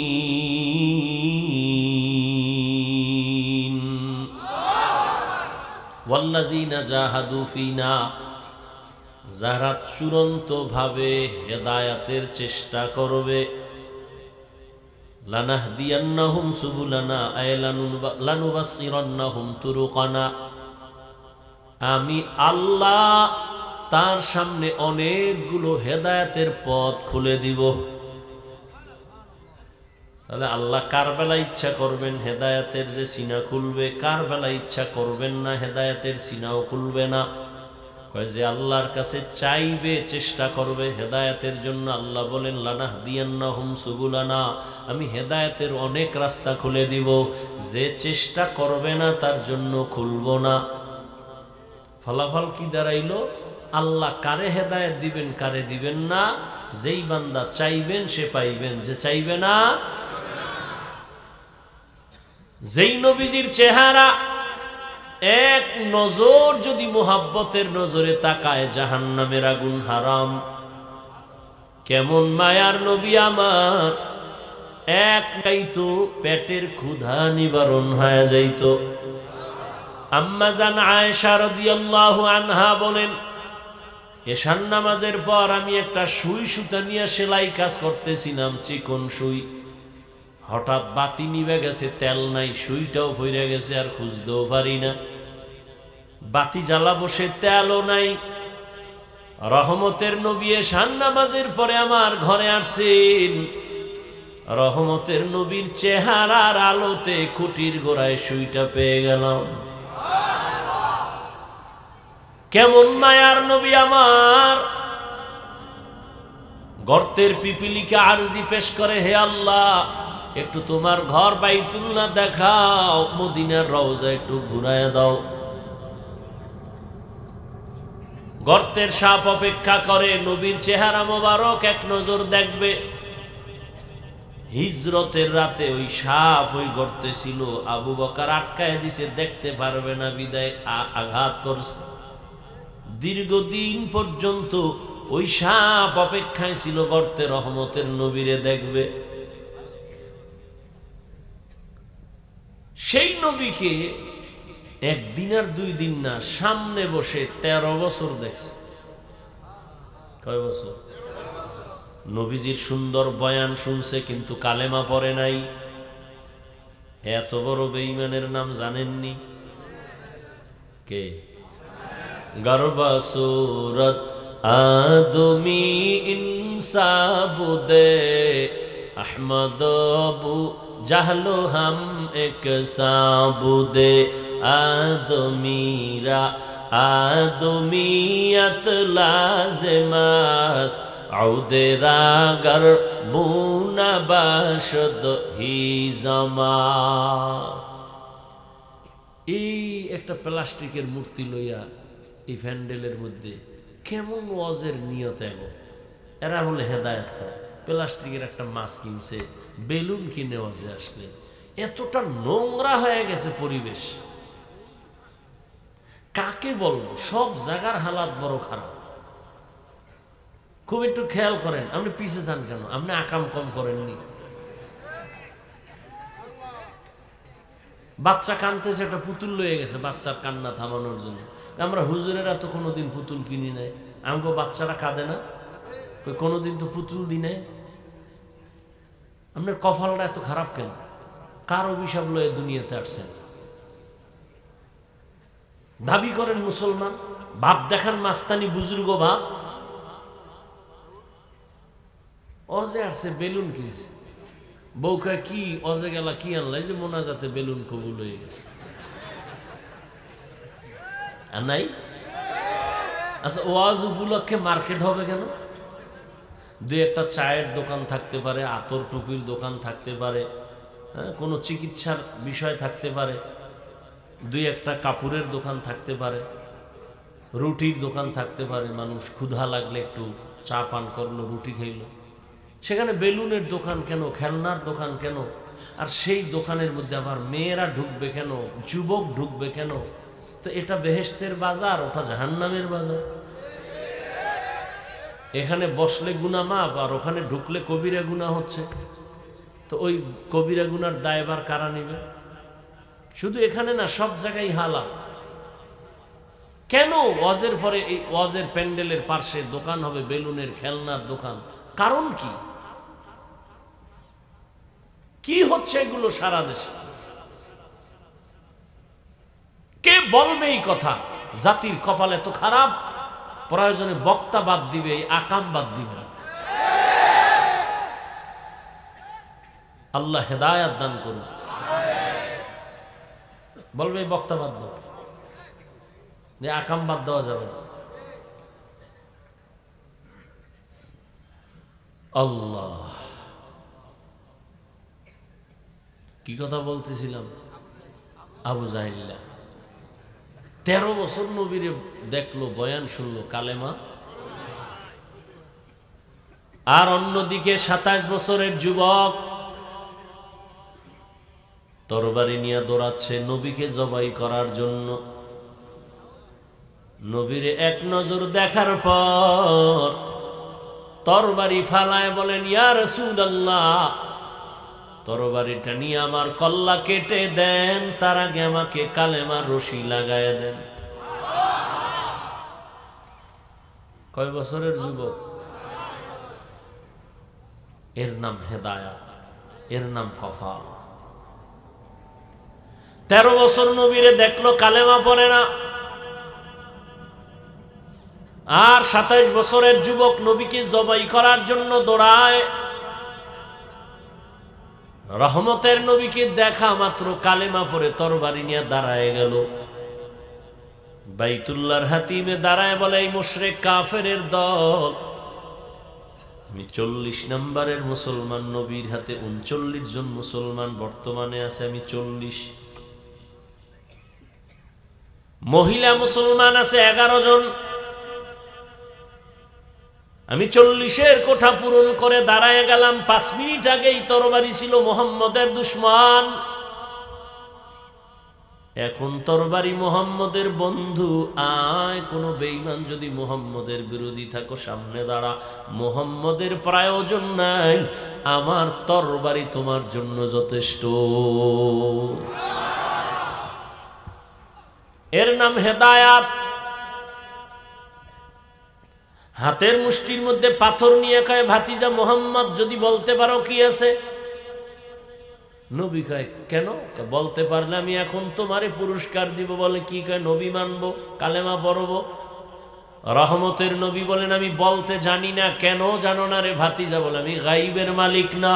ওয়াল্লাযীনা জাহাদু ফীনা, যারা চূড়ান্ত ভাবে হেদায়াতের চেষ্টা করবে, লানাহদিয়ান্নাহুম সুবুলানা আয় লানুবাসসিরান্নাহুম তুরুকানা, আমি আল্লাহ তার সামনে অনেকগুলো হেদায়েতের পথ খুলে দিব। তাহলে আল্লাহ কার বেলা ইচ্ছা করবেন হেদায়েতের যে সিনা খুলবে, কার বেলা ইচ্ছা করবেন না হেদায়েতের সিনাও খুলবে না। যে আল্লাহর কাছে চাইবে, চেষ্টা করবে হেদায়েতের জন্য, আল্লাহ বলেন লানাহদিয়ান্নাহুম সুবুলানা, আমি হেদায়েতের অনেক রাস্তা খুলে দিব। যে চেষ্টা করবে না তার জন্য খুলব না। ফলাফল কি দাঁড়াইলো? আল্লাহ কারে হেদায়েত দিবেন, কারে দিবেন না। যেই বান্দা চাইবেন সে পাইবেন, যে চাইবে না। যেই নবীজির চেহারা এক নজর যদি মোহাব্বতের নজরে তাকায়, জাহান্নামের আগুন হারাম। কেমন মায়ার নবী আমার, এক গাইতো পেটের ক্ষুধা নিবারণ হয়ে যাইত। আম্মা জান আয়েশা রাদিয়াল্লাহু আনহা বলেন, এশার নামাজের পর আমি একটা সুই সুতা নিয়ে সেলাই কাজ করতেছিলাম, চিকন সুই। হঠাৎ বাতি নিভে গেছে, তেল নাই, সুইটাও পড়ে গেছে, আর খুঁজতেও পারি না। বাতি জ্বালা বসে, তেলও নাই। রহমতের নবী এশার নামাজের পরে আমার ঘরে আসছেন। রহমতের নবীর চেহারার আলোতে খুঁটির গোড়ায় সুইটা পেয়ে গেলাম। কেমন মায়ার নবী আমার। গর্তের পিপিলিকা আরজি পেশ করে, হে আল্লাহ, একটু তোমার ঘর বাইতুল্লাহ দেখাও, মদিনার রওজা একটু ঘুরায় দাও। গর্তের সাপ অপেক্ষা করে, নবীর চেহারা মোবারক এক নজর দেখবে। হিজরতের রাতে ওই সাপ ওই গর্তে ছিল, আবু বকর আটকায় দিছে, দেখতে পারবে না বিদায় আঘাত করছে। দীর্ঘদিন পর্যন্ত ওই সাপ অপেক্ষায় ছিল গর্তে রহমতের নবীরে দেখবে। সেই নবীকে একদিন আর 2 দিন না, সামনে বসে 13 বছর দেখছে। কয় বছর? নবীজির সুন্দর বয়ান শুনছে, কিন্তু কালেমা পড়ে নাই। এত বড় বেঈমানের নাম জানেননি? কে? গর্বা সুরত আদমি ইনসাবুদে আহমদ বু জাহলো হাম এক সাবুদে আদমিরা আদমিয়ত লাজমাস আউদে রাগর বুনা বাশদ হি জামাস। এই একটা প্লাস্টিকের মূর্তি লইয়া এই প্যান্ডেলের মধ্যে কেমন ওয়াজের নিয়ত এগো। এরা বলে হেদায়েত চায়, প্লাস্টিকের একটা মাছ কিনছে, বেলুন কিনে ওয়াজে আসলে। এতটা নোংরা হয়ে গেছে পরিবেশ, কাকে বলবো? সব জায়গার হালাত বড় খারাপ। খুব একটু খেয়াল করেন, আপনি পিছে যান কেন? আপনি আকাম কম করেননি? বাচ্চা কাঁদতেছে, একটা পুতুল লয়ে গেছে বাচ্চার কান্না থামানোর জন্য। আমরা হুজুরেরা তো কোনোদিন পুতুল কিনি নাই, আমাকে বাচ্চারা কাঁদে না, কোনোদিন তো পুতুল দি নাই। আপনার কপালটা এত খারাপ কেন? কার অভিশাপ লয়ে দুনিয়াতে আসছেন? দাবি করেন মুসলমান, বাপ দেখান মাস্তানি বুজুর্গ বাপ। অজে আসছে বেলুন কিনছে, বউ কয় কি অজে গেলা কি আনলাই? যে মোনাজাতে বেলুন কবুল হয়ে গেছে। আর নাই? আচ্ছা, ওয়াজ উপলক্ষে মার্কেট হবে কেন? দুই একটা চায়ের দোকান থাকতে পারে, আতর টুপির দোকান থাকতে পারে, হ্যাঁ, কোনো চিকিৎসার বিষয় থাকতে পারে, দুই একটা কাপড়ের দোকান থাকতে পারে, রুটির দোকান থাকতে পারে। মানুষ ক্ষুধা লাগলে একটু চা পান করলো, রুটি খাইলো। সেখানে বেলুনের দোকান কেন? খেলনার দোকান কেন? আর সেই দোকানের মধ্যে আবার মেয়েরা ঢুকবে কেন? যুবক ঢুকবে কেন? তো এটা বেহেশতের বাজার, ওটা জাহান্নামের বাজার। এখানে বসলে গুনাহ মাপ, আর ওখানে ঢুকলে কবিরা গুনাহ হচ্ছে। তো ওই কবিরা গুনার দায়ভার কারা নেবে? শুধু এখানে না, সব জায়গায় হালাল। কেন ওয়াজের পরে এই ওয়াজের প্যান্ডেলের পাশে দোকান হবে বেলুনের, খেলনার দোকান? কারণ কি? কি হচ্ছে এগুলো সারা দেশে? কে বলবে এই কথা? জাতির কপাল এত খারাপ, প্রয়োজনে বক্তা বাদ দিবে, এই আকাম বাদ দিবে না। আল্লাহ হেদায়াত দান করুন। বলবে এই বক্তা বাদ দাও, যে আকাম বাদ দেওয়া যাবে না। আল্লাহ, কি কথা বলতেছিলাম? আবু জাহিল্লা 13 বছর নবীরে দেখলো, বয়ান শুনলো, কালেমা। আর অন্যদিকে 27 বছরের যুবক তরবারি নিয়ে দৌড়াচ্ছে নবীকে জবাই করার জন্য। নবীরে এক নজর দেখার পর তরবারি ফালায় বলেন, ইয়া রাসূলুল্লাহ, তরবারিটা নিয়ে আমার কল্লা কেটে দেন, তার আগে আমাকে কালেমার রশি লাগায় দেন। কয় বছরের যুবক? এর নাম হেদায়াত, এর নাম কফা। 13 বছর নবীরে দেখলো, কালেমা পড়ে না। আর 27 বছরের যুবক নবীকে জবাই করার জন্য দৌড়ায়। রহমতের নবীকে দেখা মাত্র কালেমা পড়ে তরবারি নিয়ে দাঁড়ায় গেল। বাইতুল্লাহর হাতিমে দাঁড়ায় বলে, এই মুশরিক কাফেরের দল, আমি 40 নম্বরের মুসলমান, নবীর হাতে 39 জন মুসলমান বর্তমানে আছে, আমি 40। মহিলা মুসলমান আছে 11 জন, আমি 40-এর কোঠা পূরণ করে দাঁড়ায় গেলাম। 5 মিনিট আগেই তরবারি ছিল মুহাম্মদের দুশমন, এখন তরবারি মুহাম্মদের বন্ধু। আয়, কোন বেঈমান যদি মুহাম্মদের বিরোধী থাকো সামনে দাঁড়া, মুহাম্মদের প্রয়োজন নাই, আমার তরবারি তোমার জন্য যথেষ্ট। এর নাম হেদায়াত। হাতের মুষ্টির মধ্যে পাথর নিয়ে কয়, ভাতিজা মুহাম্মদ, যদি বলতে পারো কি আছে? নবী কয়, কেন? বলতে পারলে আমি এখন তোমারে পুরস্কার দিব। বলে কি? কয়, নবী মানবো, কালেমা পড়বো। রহমতের নবী বলেন, আমি বলতে জানি না। কেন জানো না রে ভাতিজা? বলে, আমি গাইবের মালিক না।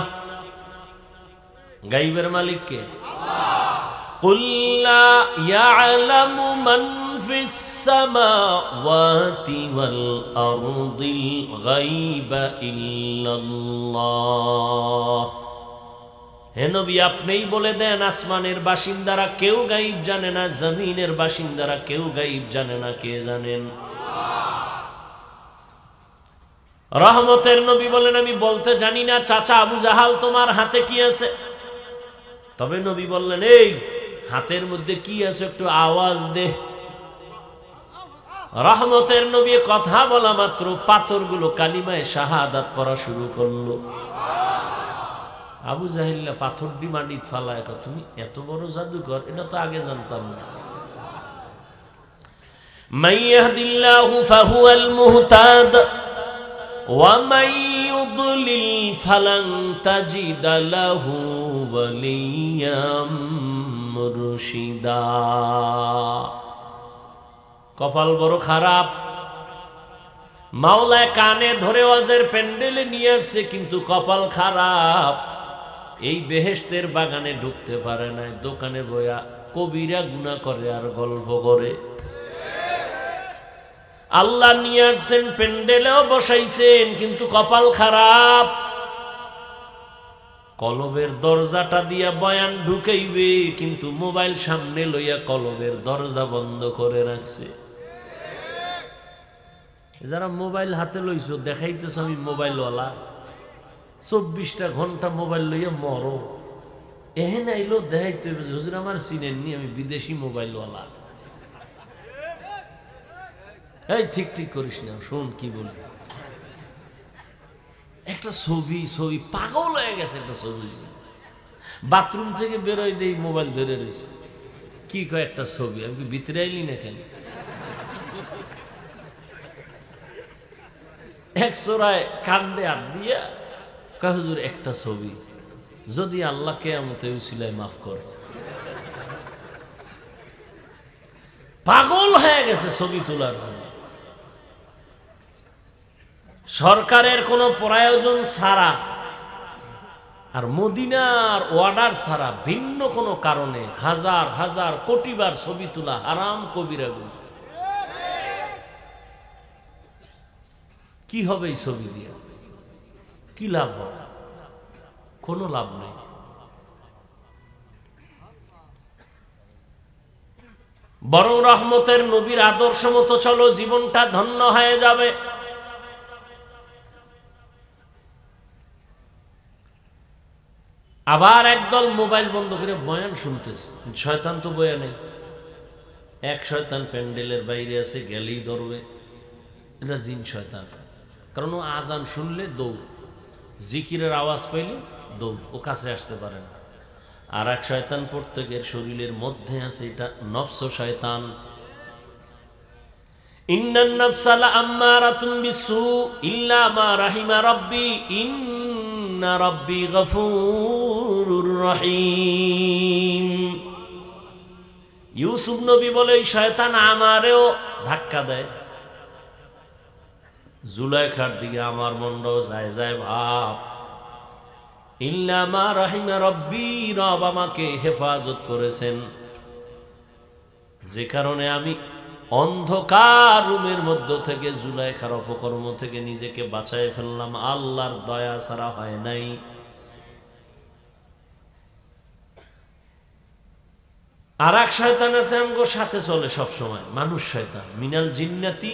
গাইবের মালিক কে? কুল লা ইয়ালামু মান ফিস সামাওয়াতি ওয়াল আরদিল গায়বা ইল্লাল্লাহ। হে নবী, আপনিই বলে দেন, আসমানের বাসিন্দারা কেউ গায়ব জানে না, জমিনের বাসিন্দারা কেউ গায়ব জানে না। কে জানেন? রহমতের নবী বলেন, আমি বলতে জানি না। চাচা আবু জাহাল, তোমার হাতে কি আছে? তবে নবী বললেন, এই হাতের মধ্যে কি আছে একটু আওয়াজ দে। রহমতের নবী কথা বলা মাত্র পাথরগুলো কালিমায়ে শাহাদাত পড়া শুরু করলো। আবু জাহিল্লা পাথর দি মাটিত ফালায়, তুমি এত বড় জাদুকর, এটা তো আগে জানতাম না। মান ইয়াহদিল্লাহু ফাহুয়াল মুহতাদ ওয়া মান ইউদ্লিল ফালান তাজিদা লাহু ওয়ালিয়াম মুরশিদা। কপাল বড় খারাপ, মাওলায় কানে ধরে ওয়াজের প্যান্ডেলে নিয়ে আসছে, কিন্তু কপাল খারাপ, এই বেহেশতের বাগানে ঢুকতে পারে না। দোকানে বয়া কবিরা গুনাহ করে আর গল্প করে। আল্লাহ নিয়ে আসছেন, প্যান্ডেলেও বসাইছেন, কিন্তু কপাল খারাপ। কলবের দরজাটা দিয়া বয়ান ঢুকাইবে, কিন্তু মোবাইল সামনে লইয়া কলবের দরজা বন্ধ করে রাখছে। যারা মোবাইল হাতে লইছো, দেখাইতেছ আমি মোবাইলওয়ালা, 24টা ঘন্টা মোবাইল লইয়া মরো, এহেন আইলো দেখাইতে হবে হুজুর আমার চিনেননি, আমি বিদেশি মোবাইলওয়ালা। এই ঠিক ঠিক করিস না, শোন কি বলি। একটা ছবি পাগল হয়ে গেছে, একটা ছবি বাথরুম থেকে বেরোয় দেই মোবাইল ধরে রয়েছে, কি কয় একটা ছবি, আমি ভিতরে আইলি না কেন? এক সোরায় কান্দে হাত দিয়া কয় হুজুর একটা ছবি, যদি আল্লাহ কিয়ামতে উসিলায় মাফ করে। পাগল হয়ে গেছে ছবি তোলার জন্য। সরকারের কোনো প্রয়োজন ছাড়া আর মদিনার অর্ডার ছাড়া ভিন্ন কোনো কারণে হাজার হাজার কোটিবার ছবি তোলা হারাম, কবিরা গুনাহ। কি হবে এই ছবি দিয়ে? কি লাভ হবে? কোনো লাভ নেই। বরং রহমতের নবীর আদর্শ মতো চলো, জীবনটা ধন্য হয়ে যাবে। আবার একদল মোবাইল বন্ধ করে বয়ান শুনতেছে। শয়তান তো বয়ানে, এক শয়তান প্যান্ডেলের বাইরে আছে, গেলেই ধরবে, এটা জিন শয়তান। কারণ ও আজান শুনলে দৌড়, জিকিরের আওয়াজ পাইলে দৌড়, ও কাছে আসতে পারে না। আর এক শয়তান প্রত্যেকের শরীরের মধ্যে আছে, এটা নফস শয়তান। ইন্নান নাফসা লাআম্মারাতুন বিসু ইল্লা মা রাহিমা রাব্বি ইন্না রাব্বি গফুরুর রহিম। ইউসুফ নবী বলে এই শয়তান আমারেও ধাক্কা দেয়, জুলাইখার দিকে আমার মনটাও যায় যায় ভাব। ইল্লা মা রাহিমা রাব্বি, রব আমাকে হেফাজত করেছেন, যে কারণে আমি অন্ধকার রুমের মধ্য থেকে জুলাইখার অপকর্ম থেকে নিজেকে বাঁচায় ফেললাম। আল্লাহর দয়া ছাড়া হয় নাই। আর এক শয়তান আছে আমগো সাথে চলে সব সময়, মানুষ শয়তান, মিনাল জিন্নাতি।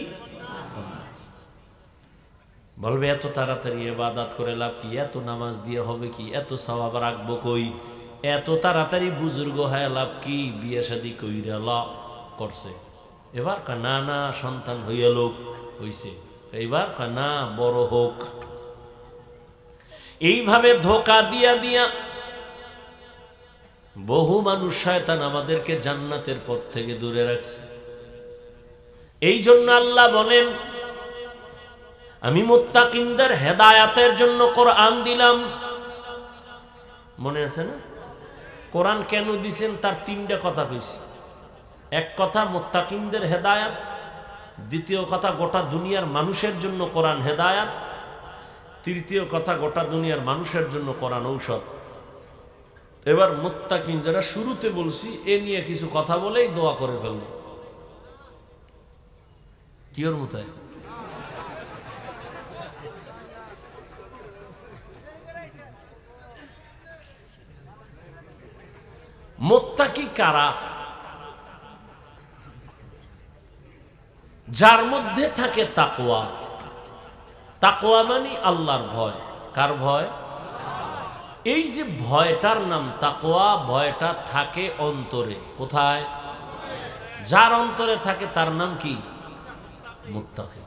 বলবে এত তাড়াতাড়ি ইবাদত করে লাভ কি, এত নামাজ দিয়ে হবে কি, এত সওয়াব রাখবো কই, এত তাড়াতাড়ি বুজুর্গ হয়ে লাভ কি, বিয়ে শাদী কইরা লাভ করছে। এবার না না সন্তান হইয়া লোক হইছে, এইবার না বড় হোক। এইভাবে ধোকা দিয়া দিয়া বহু মানুষ শয়তান আমাদেরকে জান্নাতের পথ থেকে দূরে রাখছে। এই জন্য আল্লাহ বলেন, আমি মুত্তাকিনদের হেদায়াতের জন্য কোরআন দিলাম। মনে আছে না? কোরআন কেন দিছেন তার তিনটা কথা কইছি। এক কথা মুত্তাকিনদের হেদায়াত, দ্বিতীয় কথা গোটা দুনিয়ার মানুষের জন্য কোরআন হেদায়াত, তৃতীয় কথা গোটা দুনিয়ার মানুষের জন্য কোরআন ঔষধ। এবার মুত্তাকিন যারা শুরুতে বলছি, এ নিয়ে কিছু কথা বলেই দোয়া করে ফেলল। কি ওর মতায় মুত্তাকি কারা? যার মধ্যে থাকে তাকওয়া। তাকওয়া মানে আল্লাহর ভয়। কার ভয়? এই যে ভয়টার নাম তাকওয়া, ভয়টা থাকে অন্তরে। কোথায়? যার অন্তরে থাকে তার নাম কি? মুত্তাকি।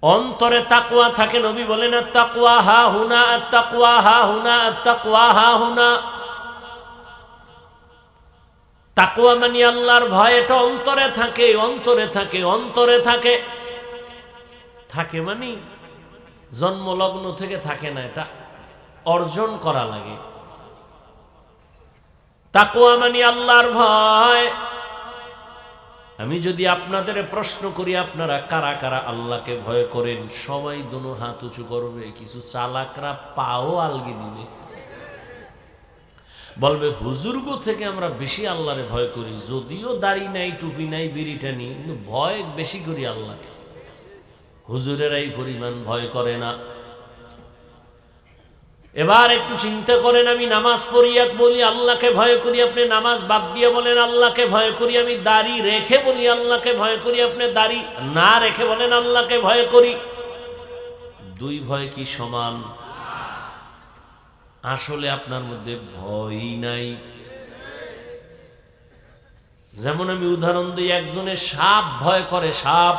অন্তরে তাকওয়া থাকে। নবী বলেন আত-তাকওয়া হা হুনা, আত-তাকওয়া হা হুনা, আত-তাকওয়া হা হুনা। তাকওয়া মানে আল্লাহর ভয়, এটা অন্তরে থাকে, অন্তরে থাকে, অন্তরে থাকে। থাকে মানে জন্মলগ্ন থেকে থাকে না, এটা অর্জন করা লাগে। তাকওয়া মানে আল্লাহর ভয়। আমি যদি আপনাদের প্রশ্ন করি আপনারা কারা কারা আল্লাহকে ভয় করেন, সবাই দুনো হাত উঁচু করবে। কিছু চালাকরা পাও আলগি দিবে, বলবে হুজুরগো থেকে আমরা বেশি আল্লাহরে ভয় করি, যদিও দাড়ি নাই, টুপি নাই, বিড়িটা নেই, কিন্তু ভয় বেশি করি আল্লাহকে। হুজুরেরাই পরিমাণ ভয় করে না। এবার একটু চিন্তা করেন, আমি নামাজ পড়িয়া বলি আল্লাহকে ভয় করি, আপনি নামাজ বাদ দিয়ে বলেন আল্লাহকে ভয় করি। আমি দাড়ি রেখে বলি আল্লাহকে ভয় করি, আপনি দাড়ি না রেখে বলেন আল্লাহকে ভয় করি। দুই ভয় কি সমান? আসলে আপনার মধ্যে ভয়ই নাই। যেমন আমি উদাহরণ দিই, একজনের সাপ ভয় করে, সাপ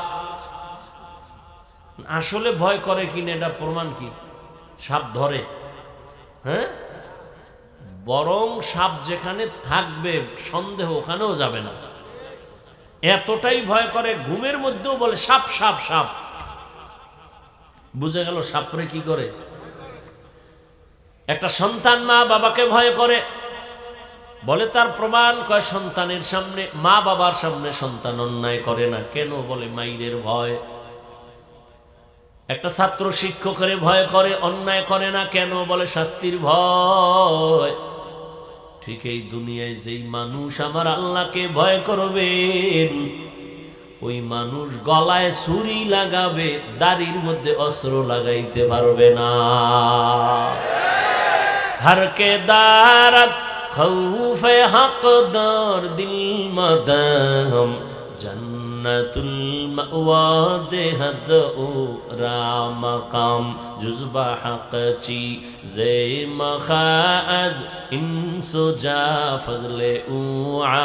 আসলে ভয় করে কিনা এটা প্রমাণ কি? সাপ ধরে, হ্যাঁ, বরং সাপ যেখানে থাকবে সন্দেহ ওখানেও যাবে না, এতটাই ভয় করে। ঘুমের মধ্যেও বলে সাপ সাপ সাপ। বুঝে গেল সাপরে কি করে। একটা সন্তান মা বাবাকে ভয় করে, বলে তার প্রমাণ, কয় সন্তানের সামনে, মা বাবার সামনে সন্তান অন্যায় করে না। কেন? বলে মাইরের ভয়। একটা ছাত্র শিক্ষকের ভয় করে, অন্যায় করে না। কেন? বলে শাস্তির ভয়। ঠিক এই দুনিয়ায় যেই মানুষ আমার আল্লাহকে ভয় করবেন, ওই মানুষ গলায় ছুরি লাগাবে, দাড়ির মধ্যে অস্ত্র লাগাইতে পারবে না। हर के दारत खौफे हक़दार दिल मदम जन्नतुल मअवा देहद ओ रामकाम जुज़बा हक़ची ज़े मखाज़ इंसो जा फज़ले उआ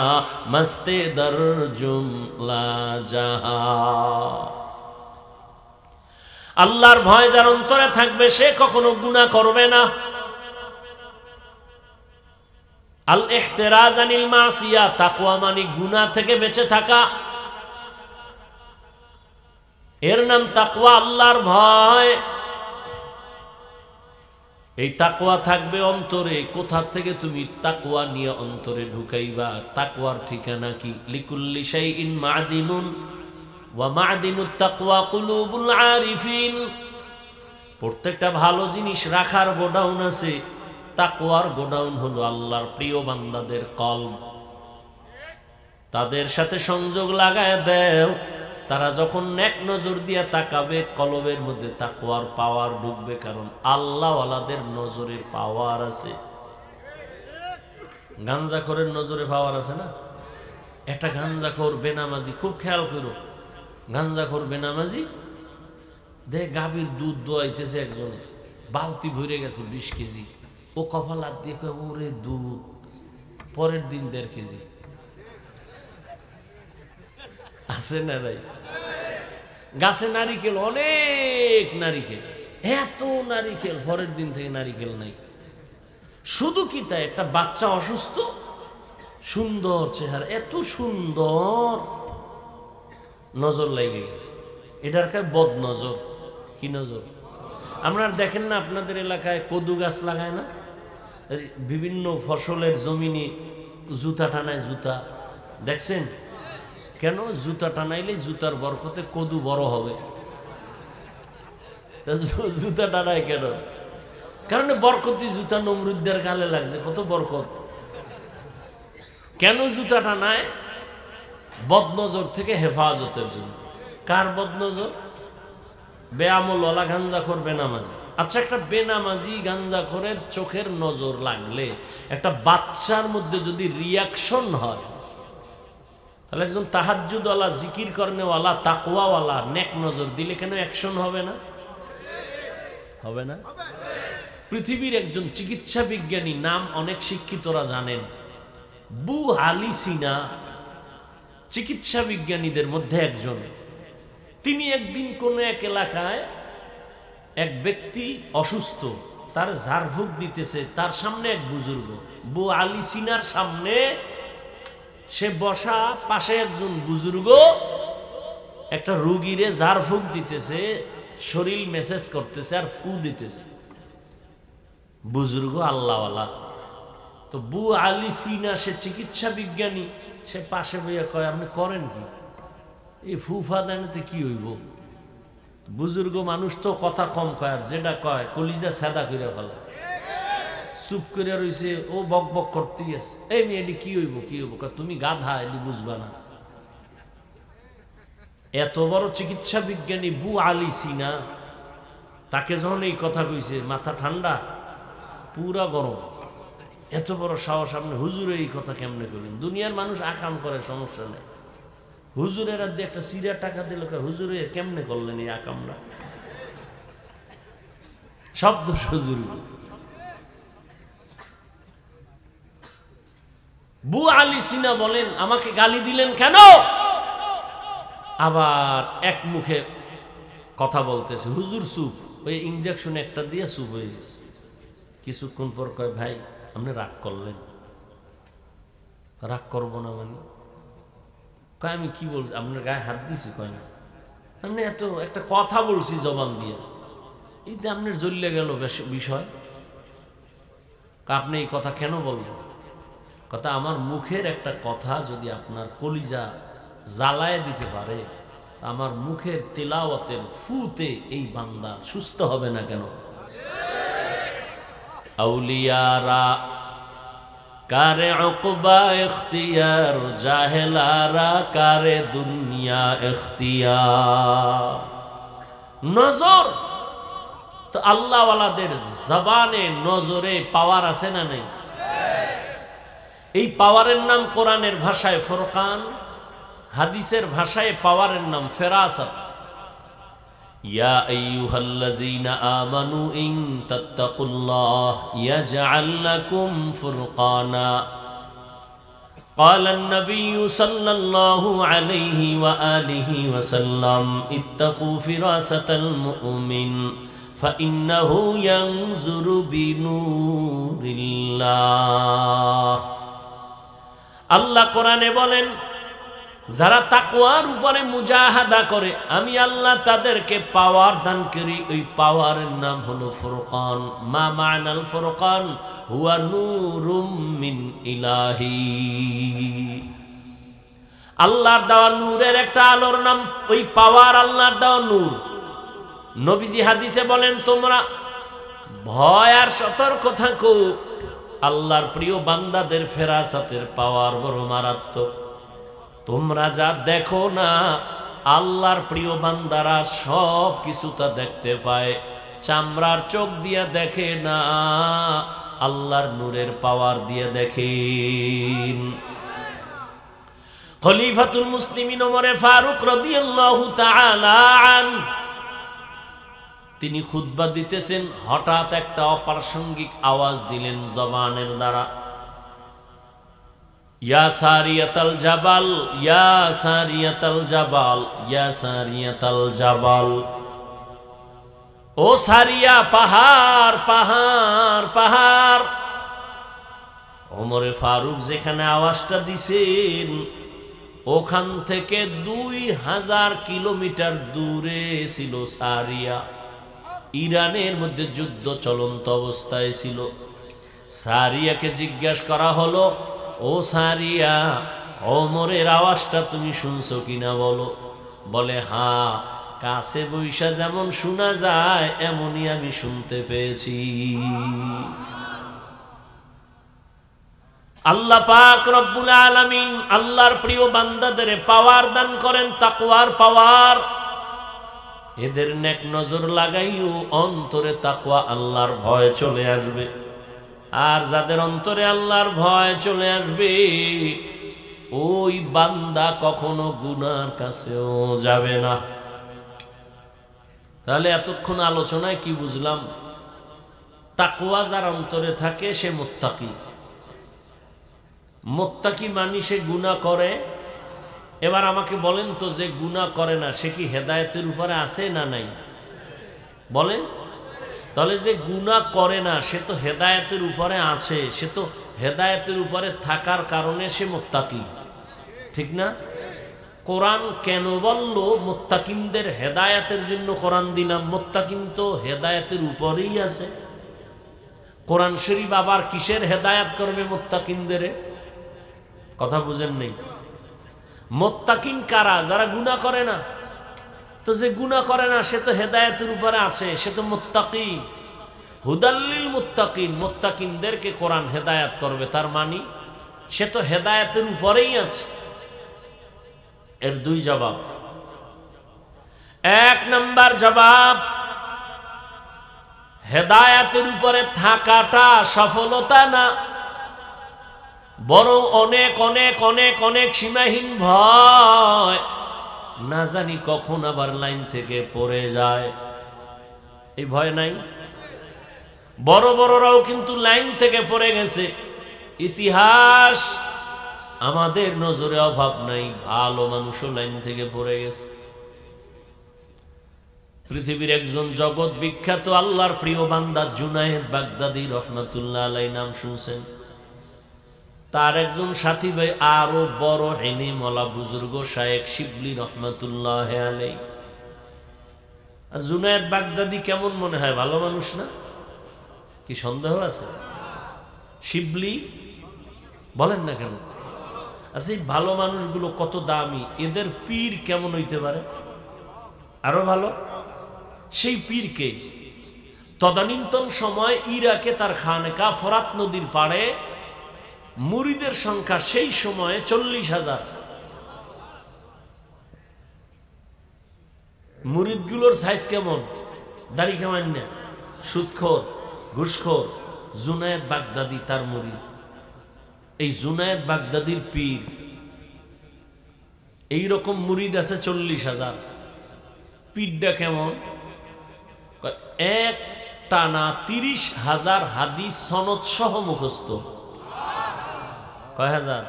मस्ते दर जुमला जहा। আল্লাহর ভয় যার অন্তরে থাকবে সে কখনো গুনাহ করবে না। আল ইহতিরাজ আনিল মাসিয়া, তাকওয়া মানে গুনাহ থেকে বেঁচে থাকা, এর নাম তাকওয়া, আল্লাহর ভয়। এই তাকওয়া থাকবে অন্তরে। কোথা থেকে তুমি তাকওয়া নিয়ে অন্তরে ঢুকাইবা? তাকওয়ার ঠিকানা কি? লিকুল্লি শাইইন মা'দিনুন ওয়া মা'দিনুত তাকওয়া কুলুবুল আরিফিন। প্রত্যেকটা ভালো জিনিস রাখার গোডাউন আছে, তাকওয়ার গোডাউন হলো আল্লাহর প্রিয় বান্দাদের কলব। তাদের সাথে সংযোগ লাগায় দেও, তারা যখন নেক নজর দিয়ে তাকাবে কলবের মধ্যে তাকওয়ার পাওয়ার ঢুকবে। কারণ আল্লাহওয়ালাদের নজরের পাওয়ার আছে। গাঞ্জাখোরের নজরে পাওয়ার আছে না? একটা গাঞ্জাখোর বেনামাজি, খুব খেয়াল করো, গাঞ্জাখোর বেনামাজি দেখ গাভীর দুধ দোয়াইতেছে, একজনে বালতি ভরে গেছে 20 কেজি। ও কপাল হাত দিয়ে কয় ওরে দুধ, পরের দিন 1.5 কেজি। আছে না ভাই? গাছে নারিকেল, অনেক নারিকেল, এত নারিকেল, পরের দিন থেকে নারিকেল নাই। শুধু কি তাই, একটা বাচ্চা অসুস্থ, সুন্দর চেহারা, এত সুন্দর, নজর লেগে গেছে। এটার কাছে বদ নজর। কি নজর? আপনারা দেখেন না আপনাদের এলাকায় কদু গাছ লাগায় না? বিভিন্ন ফসলের জমিনে জুতা টানায়, জুতা দেখছেন? কেন? জুতা টানাইলে জুতার বরকতে কদু বড় হবে। জুতা টানায় কেন? কারণ বরকতি জুতা নমরুদদের গালে লাগছে, কত বরকত। কেন জুতা টানায়? বদনজর থেকে হেফাজতের জন্য। কার বদনজর? বেআমলওয়ালা গাঞ্জাখোর বেনামাজি। আচ্ছা, একটা বেনামাজি গাঞ্জাখোরের চোখের নজর লাগলে একটা বাচ্চার মধ্যে যদি রিয়াকশন হয়, তাহলে একজন তাহাজ্জুদওয়ালা, জিকির করনেওয়ালা, তাকওয়াওয়ালা নেক নজর দিলে কেন অ্যাকশন হবে না? হবে না? পৃথিবীর একজন চিকিৎসা বিজ্ঞানী, নাম অনেক শিক্ষিতরা জানেন, বু হালি সিনা, চিকিৎসা বিজ্ঞানীদের মধ্যে একজন। তিনি একদিন কোন এক এলাকায় এক ব্যক্তি অসুস্থ, তার ঝাড়ফুঁক দিতেছে, তার সামনে এক বুজুর্গ, বু আলী সিনার সামনে সে বসা, পাশে একজন বুজুর্গ একটা রুগীরে ঝাড়ফুঁক দিতেছে, শরীর মেসেজ করতেছে আর ফু দিতেছে। বুজুর্গ আল্লাহওয়ালা। তো বু আলী সিনা সে চিকিৎসা বিজ্ঞানী, সে পাশে বইয়া কয় আপনি করেন কি? এই ফুফা দানিতে কি হইব? বুজুর্গ মানুষ তো কথা কম কয়, আর যেটা কয় কলিজা সাদা করে ফেলে। চুপ করে রইছে, ও বক বক করতেই আছে। এই মেয়ে এটি কি হইব কি হইব? তুমি গাধা, এটি বুঝবা না। এত বড় চিকিৎসা বিজ্ঞানী বু আলী সিনা, তাকে যখন এই কথা কইছে মাথা ঠান্ডা, পুরা গরম। এত বড় সাহস, আপনি হুজুরে এই কথা কেমনে করলেন? দুনিয়ার মানুষ আকাম করে, সমস্যা নেই। হুজুরের আর একটা সিরিয়া টাকা দিল, হুজুরে কেমনে করলেন এই আকামরা? শব্দ হুজুর। বু আলী সিনা বলেন আমাকে গালি দিলেন কেন? আবার এক মুখে কথা বলতেছে, হুজুর চুপ। ওই ইনজেকশন একটা দিয়ে চুপ হয়ে গেছে। কিছুক্ষণ পর কয় ভাই আপনি রাগ করলেন? রাগ করবো না মানে? কয় আমি কি বলছি? আপনার গায়ে হাত দিছি? কয় না, আপনি এত একটা কথা বলছি জবান দিয়ে, এইতে আপনার জ্বললে গেল বিষয়। আপনি এই কথা কেন বললেন? কথা আমার মুখের একটা কথা যদি আপনার কলিজা জ্বালায় দিতে পারে, আমার মুখের তেলাওয়াতের ফুতে এই বান্দা সুস্থ হবে না কেন? আউলিয়ারা কারে উকবা ইখতিয়ার, জাহেলারা কারে দুনিয়া ইখতিয়ার। নজর তো আল্লাহওয়ালাদের জবানে, নজরে পাওয়ার আছে না নেই? এই পাওয়ারের নাম কোরআনের ভাষায় ফুরকান, হাদিসের ভাষায় পাওয়ারের নাম ফেরাসাত। ইয়া আইয়ুহাল্লাযীনা আমানু ইন তাত্তাকুল্লাহ ইয়াজআল লাকুম ফুরকানা। قال النبي صلى الله عليه وآله وسلم اتقوا فراسة المؤمن فإنه ينظر بنور الله। আল্লাহ কোরআনে বলেন যারা তাকওয়ার উপরে মুজাহাদা করে আমি আল্লাহ তাদেরকে পাওয়ার দান করি। ওই পাওয়ারের নাম হলো ফুরকান। মা মানাল ফুরকান হুয়া নূরুম মিন ইলাহি। আল্লাহর দেওয়া নূরের একটা আলোর নাম ওই পাওয়ার, আল্লাহর দেওয়া নূর। নবীজি হাদিসে বলেন তোমরা ভয় আর সতর্ক থাকো, আল্লাহর প্রিয় বান্দাদের ফেরাসাতের পাওয়ার বড় মারাত্মক। তোমরা যা দেখো না, আল্লাহর প্রিয় বান্দারা সব কিছু তা দেখতে পায়। চামড়ার চোখ দিয়ে দেখে না, আল্লাহর নূরের পাওয়ার দিয়ে দেখেন। খলিফাতুল মুসলিমিন ওমর ফারুক রাদিয়াল্লাহু তাআলা আনহু তিনি খুতবা দিতেছেন, হঠাৎ একটা অপ্রাসঙ্গিক আওয়াজ দিলেন জবানের দ্বারা, ইয়া সারিয়াতাল জাবাল, ইয়া সারিয়াতাল জাবাল, ইয়া সারিয়াতাল জাবাল। ও সারিয়া, পাহাড় পাহাড় পাহাড়। ওমরে ফারুক যেখানে আওয়াজটা দিছেন ওখান থেকে 2000 কিলোমিটার দূরে ছিল সারিয়া। ইরানের মধ্যে যুদ্ধ চলন্ত অবস্থায় ছিল। সারিয়াকে জিজ্ঞাসা করা হলো, ও সারিয়া, ওমরের আওয়াজটা তুমি শুনছো কিনা বলো। বলে হ্যাঁ, কাছে বৈশা যেমন শোনা যায় এমনই আমি শুনতে পেয়েছি। আল্লাহ পাক রব্বুল আলামিন আল্লাহর প্রিয় বান্দাদের পাওয়ার দান করেন, তাকওয়ার পাওয়ার। এদের নেক নজর লাগাইও অন্তরে তাকওয়া, আল্লাহর ভয় চলে আসবে। আর যাদের অন্তরে আল্লাহর ভয় চলে আসবে ওই বান্দা কখনো গুনার কাছেও যাবে না। তাহলে এতক্ষণ আলোচনায় কি বুঝলাম? তাকওয়া যার অন্তরে থাকে সে মুত্তাকি। মুত্তাকি মানে সে গুনাহ করে এবার আমাকে বলেন তো, যে গুনাহ করে না সে কি হেদায়েতের উপরে আছে না নাই? বলেন। তাহলে যে গুনাহ করে না সে তো হেদায়েতের উপরে আছে, সে তো হেদায়েতের উপরে থাকার কারণে সে মুত্তাকি, ঠিক না? কোরআন কেন বলল মুত্তাকিনদের হেদায়েতের জন্য কোরআন দিলাম? মুত্তাকিন তো হেদায়েতের উপরেই আছে। কোরআন শরীফ আবার কিসের হেদায়েত করবে মুত্তাকিনদের? কথা বুঝেন নেই? মুত্তাকিন কারা? যারা গুনাহ করে না। তো যে গুনাহ করে না সে তো হেদায়েতের উপরে আছে, সে তো মুত্তাকি। হুদাল্লিল মুত্তাকিন, মুত্তাকিনদেরকে কোরআন হেদায়েত করবে, তার মানে সে তো হেদায়েতের উপরেই আছে। এর দুই জবাব। এক নাম্বার জবাব, হেদায়েতের উপরে থাকাটা সফলতা না, বরং অনেক অনেক অনেক অনেক সীমাহীন ভয়, না জানি কখন আবার লাইন থেকে পড়ে যায়। এই ভয় নাই? বড় বড়রাও কিন্তু লাইন থেকে পড়ে গেছে। ইতিহাস আমাদের নজরে অভাব নাই, ভালো মানুষও লাইন থেকে পড়ে গেছে। পৃথিবীর একজন জগৎ বিখ্যাত আল্লাহর প্রিয় বান্দা জুনায়েদ বাগদাদি রহমাতুল্লাহ আলাইহি নাম শুনছেন? তার একজন সাথী ভাই আরো বড় ইলমওয়ালা বুজুর্গ শায়েখ শিবলি রহমাতুল্লাহ আলাইহি। জুনায়েদ বাগদাদি কেমন মনে হয়? ভালো মানুষ না? কি সন্দেহ আছে? শিবলি বলেন না কেন? আচ্ছা, এই ভালো মানুষগুলো কত দামি, এদের পীর কেমন হইতে পারে? আরো ভালো। সেই পীরকে তদানীন্তন সময় ইরাকে তার খানকা ফোরাত নদীর পাড়ে মুরিদের সংখ্যা সেই সময়ে 40,000। মুরিদগুলোর সাইজ কেমন? দাড়ি কেমন না, সুদখোর, ঘুষখোর। জুনায়েদ বাগদাদি তার মুরিদ। এই জুনায়েদ বাগদাদির পীর, এইরকম মুরিদ আছে 40,000। পীরটা কেমন? এক টানা 30,000 হাদিস সনদ সহ মুখস্থ। কয় হাজার?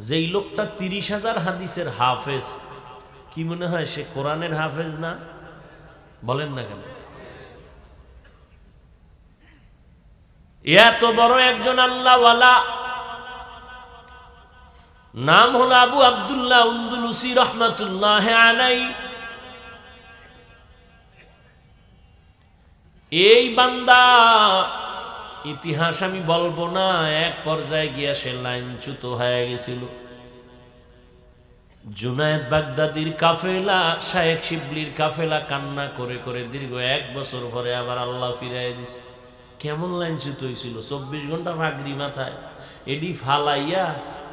যেই লোকটা 30,000 হাদিসের হাফেজ, কি মনে হয় সে কোরআনের হাফেজ না? বলেন না কেন? এত বড় একজন আল্লাহওয়ালা, নাম হলো আবু আব্দুল্লাহ উন্দুলুসি রহমাতুল্লাহ আলাইহি। এই বান্দা, ইতিহাস আমি বলবো না, এক পর্যায়ে গিয়া সে লাইনচ্যুত হয়ে গেছিল। জুনায়েদ বাগদাদির কাফেলা, শায়েখ শিবলির কাফেলা কান্না করে করে দীর্ঘ 1 বছর পরে আবার আল্লাহ ফিরাই দিছে। কেমন লাইনচ্যুত হয়েছিল? 24 ঘন্টা পাগড়ি মাথায়, এডি ফালাইয়া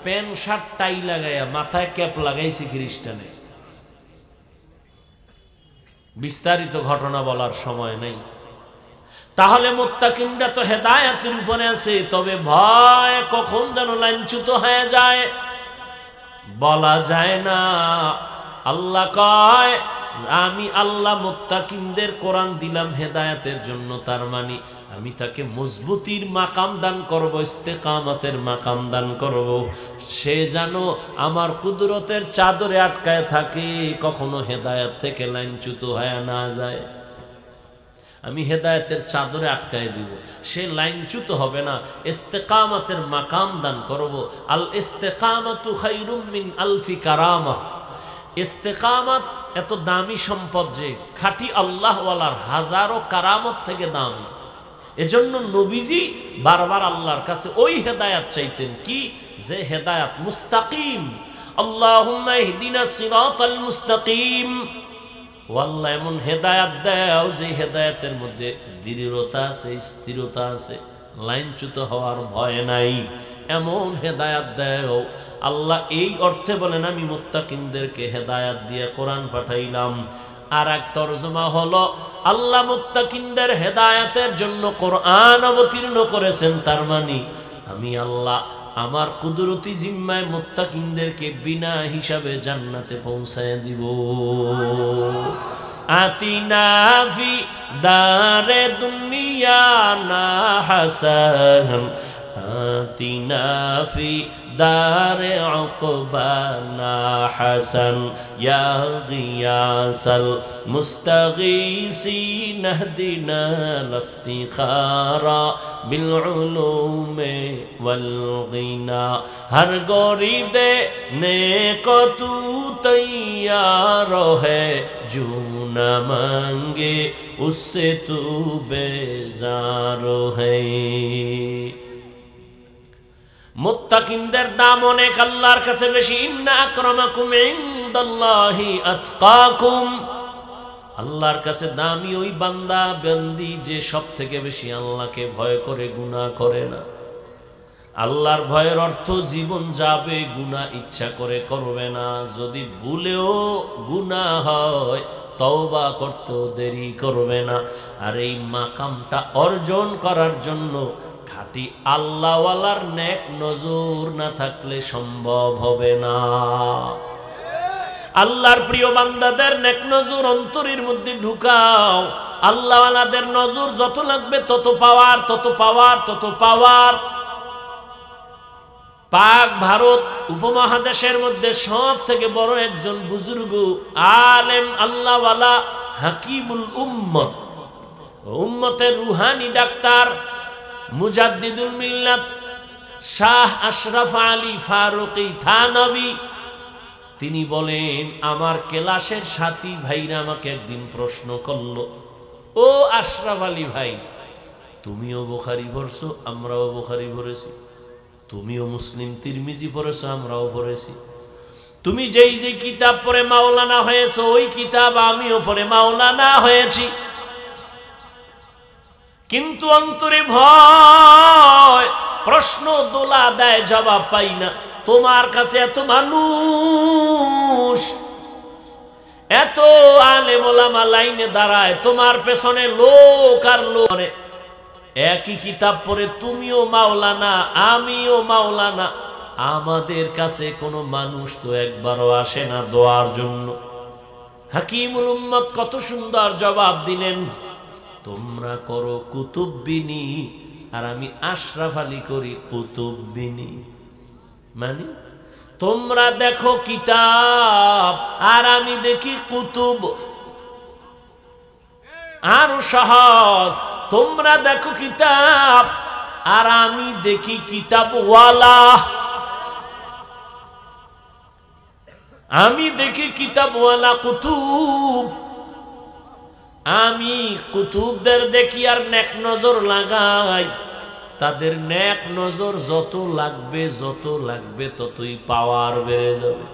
প্যান্ট শার্ট টাই লাগাইয়া মাথায় ক্যাপ লাগাইছে খ্রিস্টানে। বিস্তারিত ঘটনা বলার সময় নেই। তাহলে মুত্তাকিনরা তো হেদায়েতের উপরে আছে, তবে ভয় কখন যেন লাইনচ্যুত হয়ে যায় বলা যায় না। আল্লাহ কয়, আমি আল্লাহ মুত্তাকিনদের কোরআন দিলাম হেদায়েতের জন্য, তার মানে আমি তাকে মজবুতির মাকাম দান করব, ইস্তেকামতের মাকাম দান করব। সে যেন আমার কুদরতের চাদরে আটকায় থাকে, কখনো হেদায়েত থেকে লাইনচ্যুত হয়ে না যায়। আমি হেদায়েতের চাদরে আটকায় দিব, সে লাইনচ্যুত হবে না, ইস্তেকামতের মাকাম দান করব। আল ইস্তেকামাতু খায়রুম মিন আলফি কারামা। ইস্তেকামত এত দামি সম্পদ যে খাঁটি আল্লাহওয়ালার হাজারো কারামত থেকে দামি। এজন্য নবীজি বারবার আল্লাহর কাছে ওই হেদায়েত চাইতেন, কি? যে হেদায়েত মুস্তাকিম। আল্লাহুম্মা ইহদিনাস সিরাতাল মুস্তাকিম। ও আল্লাহ, এমন হেদায়েত দাও যে হেদায়েতের মধ্যে দৃঢ়তা আছে, স্থিরতা আছে, লাইনচ্যুত হওয়ার ভয় নাই, এমন হেদায়েত দাও আল্লাহ। এই অর্থে বলেন, আমি মুত্তাকিনদেরকে হেদায়েত দিয়ে কোরআন পাঠাইলাম। আর এক তরজমা হলো, আল্লাহ মুত্তাকিনদের হেদায়েতের জন্য কোরআন অবতীর্ণ করেছেন, তার মানে আমি আল্লাহ আমার কুদরতি জিম্মায় মুত্তাকিনদেরকে বিনা হিসাবে জান্নাতে পৌঁছায় দিব। আতিনা ফি দারে দুনিয়া না হাসান آتنا في دار عقبانا حسن يا غياث المستغيثين اهدنا الافتخارا بالعلوم والغنى ہر گوری دینے کو تو تیار ہے جو نہ مانگے اس سے تو بیزار ہے মুত্তাকিনদের দাম অনেক আল্লাহর কাছে বেশি ইন্না আকরামাকুম ইনদাল্লাহি আতকাকুম আল্লাহর কাছে দামি ওই বান্দা বান্দি যে সবথেকে বেশি আল্লাহকে ভয় করে গুনাহ করে না আল্লাহর ভয়ের অর্থ জীবন যাবে গুনাহ ইচ্ছা করে করবে না যদি ভুলেও গুনাহ হয় তওবা করতেও দেরি করবে না আর এই মাকামটা অর্জন করার জন্য খাঁটি আল্লাহওয়ালার নেক নজর না থাকলে সম্ভব হবে না আল্লাহর প্রিয় বান্দাদের নেক নজর অন্তরের মধ্যে ঢুকাও আল্লাহওয়ালাদের নজর যত লাগবে তত পাওয়ার তত পাওয়ার তত পাওয়ার পাক ভারত উপমহাদেশের মধ্যে সব থেকে বড় একজন বুজুর্গ আলেম আল্লাহওয়ালা হাকিমুল উম্মত উম্মতের রুহানি ডাক্তার মুজাদ্দিদুল মিল্লাত শাহ আশরাফ আলী ফারুকি থানভী তিনি বলেন আমার ক্লাসের সাথী ভাইরা আমাকে একদিন প্রশ্ন করলো ও আশরাফ আলী ভাই তুমিও বুখারী পড়ছো আমরাও বুখারী পড়েছি তুমিও মুসলিম তিরমিজি পড়েছো আমরাও পড়েছি তুমি যেই যে কিতাব পড়ে মাওলানা হয়েছো ওই কিতাব আমিও পড়ে মাওলানা হয়েছি কিন্তু অন্তরে ভয় প্রশ্ন দোলা দেয় জবাব পাই না তোমার কাছে এত মানুষ এত আলেম ওলামা লাইনে দাঁড়ায় তোমার পেছনে লোক আর লোক একই কিতাব পড়ে তুমিও মাওলানা আমিও মাওলানা আমাদের কাছে কোনো মানুষ তো একবারও আসে না দোয়ার জন্য হাকিমুল উম্মত কত সুন্দর জবাব দিলেন তোমরা করো কুতুববিনী আর আমি আশরাফ আলী করি কুতুববিনী মানে তোমরা দেখো কিতাব আর আমি দেখি কুতুব আরো সহজ তোমরা দেখো কিতাব আর আমি দেখি কিতাবওয়ালা আমি দেখি কিতাবওয়ালা কুতুব আমি কুতুবদের দেখি আর নেক নজর লাগাই তাদের নেক নজর যত লাগবে ততই পাওয়ার বেড়ে যাবে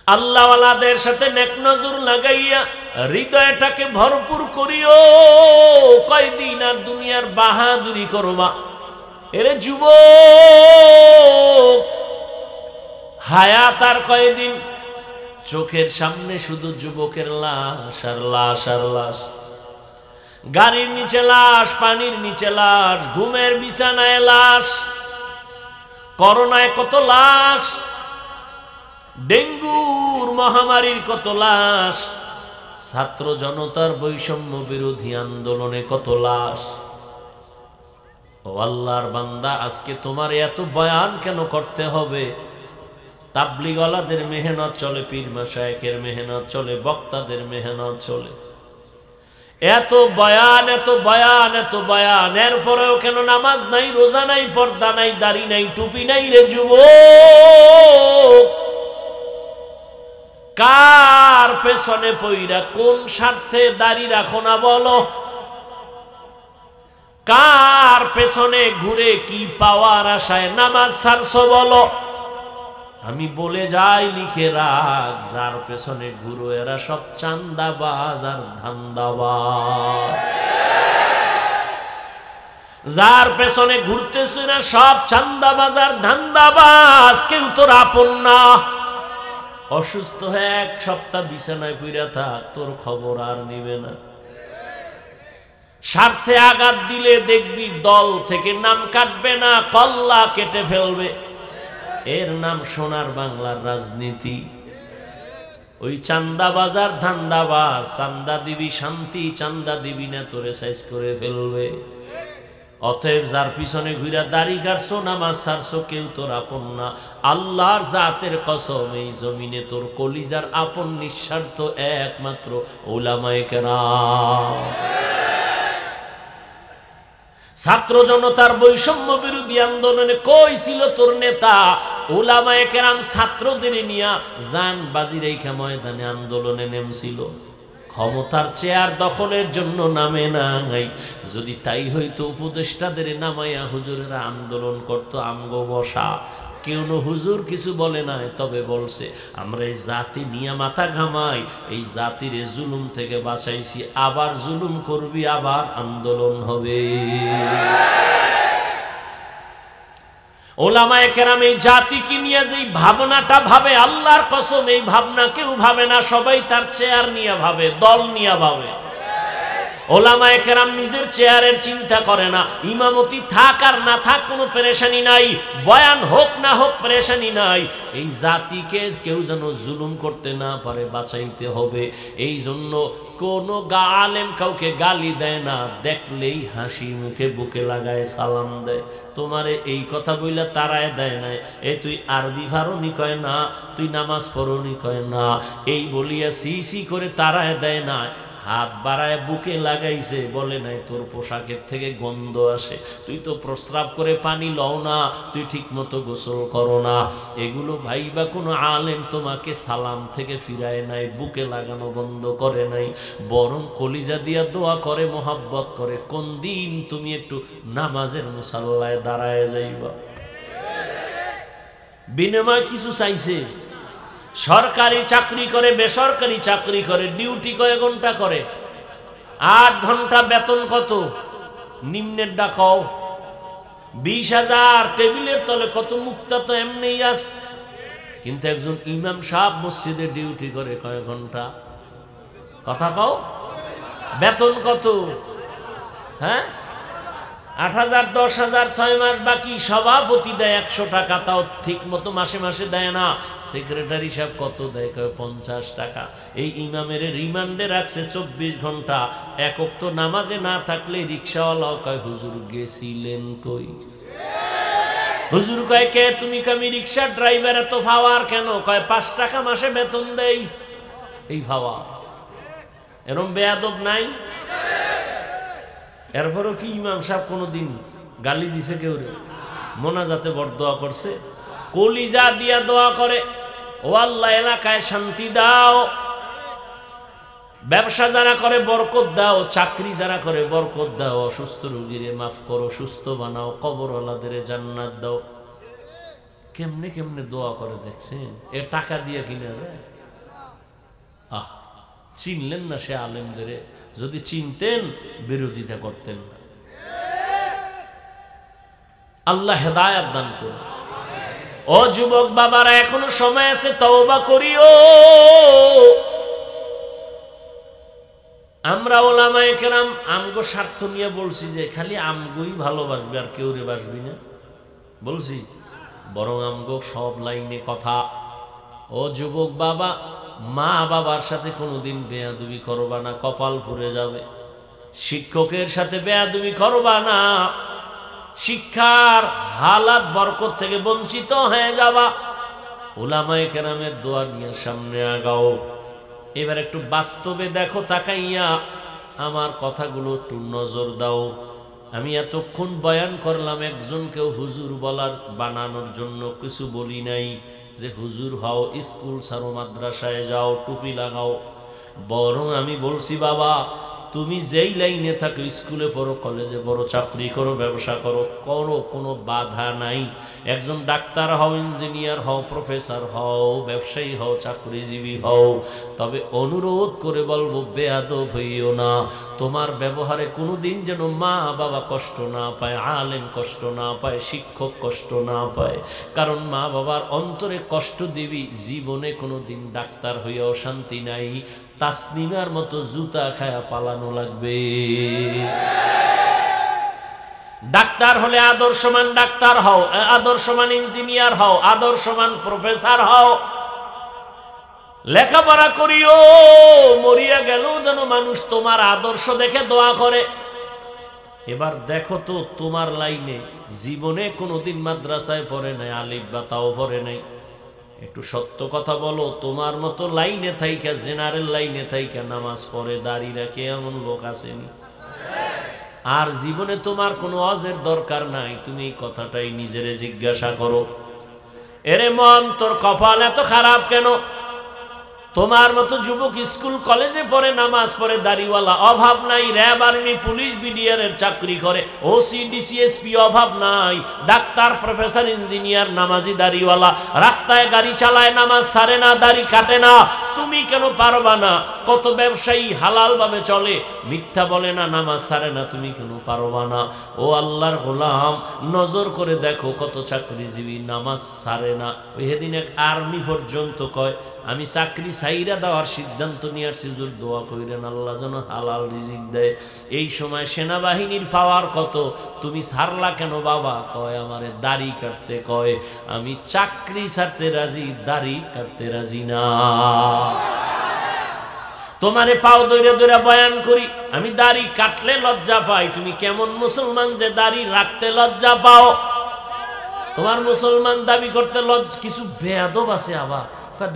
আল্লাহওয়ালাদের সাথে নেক নজর লাগাইয়া হৃদয়টাকে ভরপুর করিও কয়দিন আর দুনিয়ার বাহাদুরি করবা এরে যুবক হায়াত আর কয়দিন চোখের সামনে শুধু যুবকের লাশ আর লাশ আর লাশ গাড়ির নিচে লাশ পানির নিচে লাশ ঘুমের বিছানায় লাশ করোনায় কত লাশ ডেঙ্গুর মহামারীর কত লাশ ছাত্র জনতার বৈষম্য বিরোধী আন্দোলনে কত লাশ ও আল্লাহর বান্দা আজকে তোমার এত বয়ান কেন করতে হবে তাবলীগওয়ালাদের মেহনত চলে পীর মাশায়েখের মেহনত চলে বক্তাদের মেহনত চলে এত বয়ান এত বয়ান এত বয়ান এরপরেও কেন নামাজ নাই রোজা নাই পর্দা নাই দাড়ি নাই টুপি নাই রে যুবক কার পেছনে পইরা কোন স্বার্থে দাড়ি রাখো না বলো কার পেছনে ঘুরে কি পাওয়ার আশায় নামাজ ছাড়ছো বলো আমি বলে যাই লিখে রাখ যার পেছনে ঘুরো এরা সব চান্দাবাজ আর ধান্দাবাজ যার পেছনে ঘুরতেছে না সব চান্দাবাজ আর ধান্দাবাজ কেউ তোর আপন না অসুস্থ হয়ে এক সপ্তাহ বিছানায় পইরা থাক তোর খবর আর নিবে না স্বার্থে আঘাত দিলে দেখবি দল থেকে নাম কাটবে না কল্লা কেটে ফেলবে এর নাম সোনার বাংলার রাজনীতি ওই চান্দা বাজার ধান্দাবাজ চান্দা দিবি শান্তি চান্দা দিবি না তোরে সাইজ করে ফেলবে অতএব যার পিছনে ঘুরা দাড়ি কাটছো, নামাজ ছাড়ছো, কেউ তোর আপন না। আল্লাহর জাতের কসম, এই জমিনে তোর কলিজার আপন নিঃস্বার্থ একমাত্র উলামায়ে কেরাম। ছাত্র জনতার বৈষম্য বিরোধী আন্দোলনে কই ছিল তোর নেতা? উলামায়ে কেরাম ছাত্রদের নিয়া জান বাজি রেখা ময়দানে আন্দোলনে নেমেছিল। ক্ষমতার চেয়ার দখলের জন্য নামে নাই। যদি তাই হইতো উপদেষ্টাদের নামাইয়া হুজুরেরা আন্দোলন করত আমগো বসা। কেউ হুজুর কিছু বলে নাই, তবে বলছে আমরা এই জাতি নিয়ে মাথা ঘামাই, এই জাতির জুলুম থেকে বাঁচাইছি, আবার জুলুম করবি, আবার আন্দোলন হবে। ওলামায়ে কেরাম এই জাতিকে নিয়ে যে ভাবনাটা ভাবে, আল্লাহর কসম এই ভাবনা কেউ ভাবে না। সবাই তার চেয়ার নিয়ে ভাবে, দল নিয়ে ভাবে। ওলামায়ে কেরাম নিজের চেয়ারের চিন্তা করে না। ইমামতি থাক আর না থাক কোনো পেরেশানি নাই, বয়ান হোক না হোক পেরেশানি নাই। এই জাতিকে কেউ যেন জুলুম করতে না পারে, বাঁচাইতে হবে। এই জন্য কোনো আলেম কাউকে গালি দেয় না, দেখলেই হাসি মুখে বুকে লাগায় সালাম দেয়। তোমারে এই কথা বইলা তারায় দেয় নাই, এ তুই আরবি ফারনি কয় না, তুই নামাজ পড়নি কয় না, এই বলিয়া সি সি করে তারায় দেয় না, হাত বাড়ায় বুকে লাগাইছে, বলে নাই তোর পোশাকের থেকে গন্ধ আসে, তুই তো প্রস্রাব করে পানি লও না, তুই ঠিক মতো গোসল করো না। এগুলো ভাইবা কোনো আলেম তোমাকে সালাম থেকে ফিরায় নাই, বুকে লাগানো বন্ধ করে নাই, বরং কলিজা দিয়া দোয়া করে, মোহাব্বত করে, কোন দিন তুমি একটু নামাজের মুসাল্লায় দাঁড়ায় যাইবা। বিনিময় কিছু চাইছে? সরকারি চাকরি করে, বেসরকারি চাকরি করে, ডিউটি কয় ঘন্টা করে? 8 ঘন্টা। বেতন কত? নিম্নের ডাকাও 20,000। টেবিলের তলে কত মুক্তা তো এমনি আছে। কিন্তু একজন ইমাম সাহেব মসজিদে ডিউটি করে কয় ঘন্টা? কথা কও, বেতন কত? হ্যাঁ, 8,000, 10,000, 6 মাস বাকি। সভাপতি দেয় 100 টাকা, তাও ঠিক মতো মাসে মাসে দেয় না। সেক্রেটারি সাহেব কত দেয়? 50 টাকা। এই ইমামের রিমান্ডে রাখছে 24 ঘন্টা। এক ওয়াক্ত নামাজে না থাকলে রিক্সাওয়ালা কয় হুজুর গেছিলেন কই? হুজুর কয় কে তুমি? আমি রিক্সার ড্রাইভার। এত ফাওয়ার কেন? কয় 5 টাকা মাসে বেতন দেই। এই ফাওয়া এরম বেয়াদব নাই? এরপরও কি ইমাম সাহেব কোনোদিন গালি দিছে কেউ? মোনাজাতে বড় দোয়া করছে, কলিজা দিয়া দোয়া করে, ও আল্লাহ এলাকায় শান্তি দাও, ব্যবসা যারা করে বরকত দাও, চাকরি যারা করে বরকত দাও, অসুস্থ রোগীরে মাফ করো, সুস্থ বানাও, কবরওয়ালাদের জান্নাত দাও। কেমনে কেমনে দোয়া করে দেখছেন? এ টাকা দিয়ে কিনা যায়? আহ, চিনলেন না সে আলেমদের? যদি চিনতেন বিরোধিতা করতেন না। আল্লাহ হেদায়েত দান করুন। ও যুবক বাবারা, এখনো সময় আছে, তওবা করিও। আমরা ওলামায়ে কেরাম আমগো স্বার্থ নিয়ে বলছি যে খালি আমগোই ভালোবাসবে, আর কেউ রে বাসবি না বলছি? বরং আমগো সব লাইনে কথা। ও যুবক বাবা, মা বাবার সাথে কোনোদিন বেয়াদবি করবা না, কপাল পুড়ে যাবে। শিক্ষকের সাথে বেয়াদবি করবা না, শিক্ষার হালাত বরকত থেকে বঞ্চিত হয়ে যাবা। উলামায়ে কেরামের দোয়া নিয়ে সামনে আগাও। এবার একটু বাস্তবে দেখো তাকাইয়া, আমার কথাগুলো একটু নজর দাও। আমি এতক্ষণ বয়ান করলাম, একজনকেও হুজুর বলার বানানোর জন্য কিছু বলি নাই যে হুজুর হও, স্কুল ছাড়ো, মাদ্রাসায় যাও, টুপি লাগাও। বরং আমি বলছি বাবা, তুমি যেই লাইনে থাকো, স্কুলে পড়ো, কলেজে পড়ো, চাকরি করো, ব্যবসা করো, কোনো বাধা নাই। একজন ডাক্তার হও, ইঞ্জিনিয়ার হও, প্রফেসর হও, ব্যবসায়ী হও, চাকরিজীবী হও। তবে অনুরোধ করে বলবো, বেয়াদব হইও না। তোমার ব্যবহারে কোনোদিন যেন মা বাবা কষ্ট না পায়, আলেম কষ্ট না পায়, শিক্ষক কষ্ট না পায়। কারণ মা বাবার অন্তরে কষ্ট দিবি, জীবনে কোনোদিন ডাক্তার হইয়াও শান্তি নাই। তাসনিমার মতো জুতা খায়া পালানো লাগবে। ডাক্তার হলে আদর্শমান ডাক্তার হও, আদর্শমান ইঞ্জিনিয়ার হও, আদর্শমান প্রফেসর হও। লেখাপড়া করিও, মরিয়া গেল যেন মানুষ তোমার আদর্শ দেখে দোয়া করে। এবার দেখো তো তোমার লাইনে জীবনে কোনোদিন মাদ্রাসায় পড়ে নাই, আলিফ বা তাও পড়ে নাই। একটু সত্য কথা বলো, তোমার মতো লাইনে থাইকা, জেনারেল লাইনে থাইকা নামাজ পড়ে দাঁড়িয়ে রাখে এমন লোক আসেনি। আর জীবনে তোমার কোনো ওয়াজের দরকার নাই, তুমি এই কথাটাই নিজেরে জিজ্ঞাসা করো। এরে মন, তোর কপাল এত খারাপ কেন? তোমার মতো যুবক স্কুল কলেজে পড়ে, নামাজ পড়ে, দাড়িওয়ালা, অভাব নাই। র্যাব, আর্মি, পুলিশ, বিডিআর এর চাকরি করে, ওসি, ডিসিএসপি, অভাব নাই। ডাক্তার, প্রফেসর, ইঞ্জিনিয়ার, নামাজি, দাড়িওয়ালা, রাস্তায় গাড়ি চালায়, নামাজ ছাড়ে না, দাড়ি কাটে না। তুমি কেন পারবা না? কত ব্যবসায়ী হালাল ভাবে চলে, মিথ্যা বলে না, নামাজ ছাড়ে না, তুমি কেন পারবা না? ও আল্লাহর গোলাম, নজর করে দেখো কত চাকরিজীবী নামাজ ছাড়ে না। ওই সেদিন এক আর্মি পর্যন্ত কয়, আমি চাকরি ছাইরা দেওয়ার সিদ্ধান্ত নিয়ে আসছি, হুজুর দোয়া কইরেন আল্লাহ যেন হালাল রিজিক দেয়। এই সময় সেনাবাহিনীর পাওয়ার কত, তুমি ছাড়লা কেন বাবা? কয় আমারে দাড়ি কাটতে কয়, আমি চাকরি ছাড়তে রাজি, দাড়ি কাটতে রাজি না। তোমারে পাও দইরা দইরা বয়ান করি, আমি দাড়ি কাটলে লজ্জা পাই। তুমি কেমন মুসলমান যে দাড়ি রাখতে লজ্জা পাও? তোমার মুসলমান দাবি করতে কিছু বেয়াদব আছে, আবার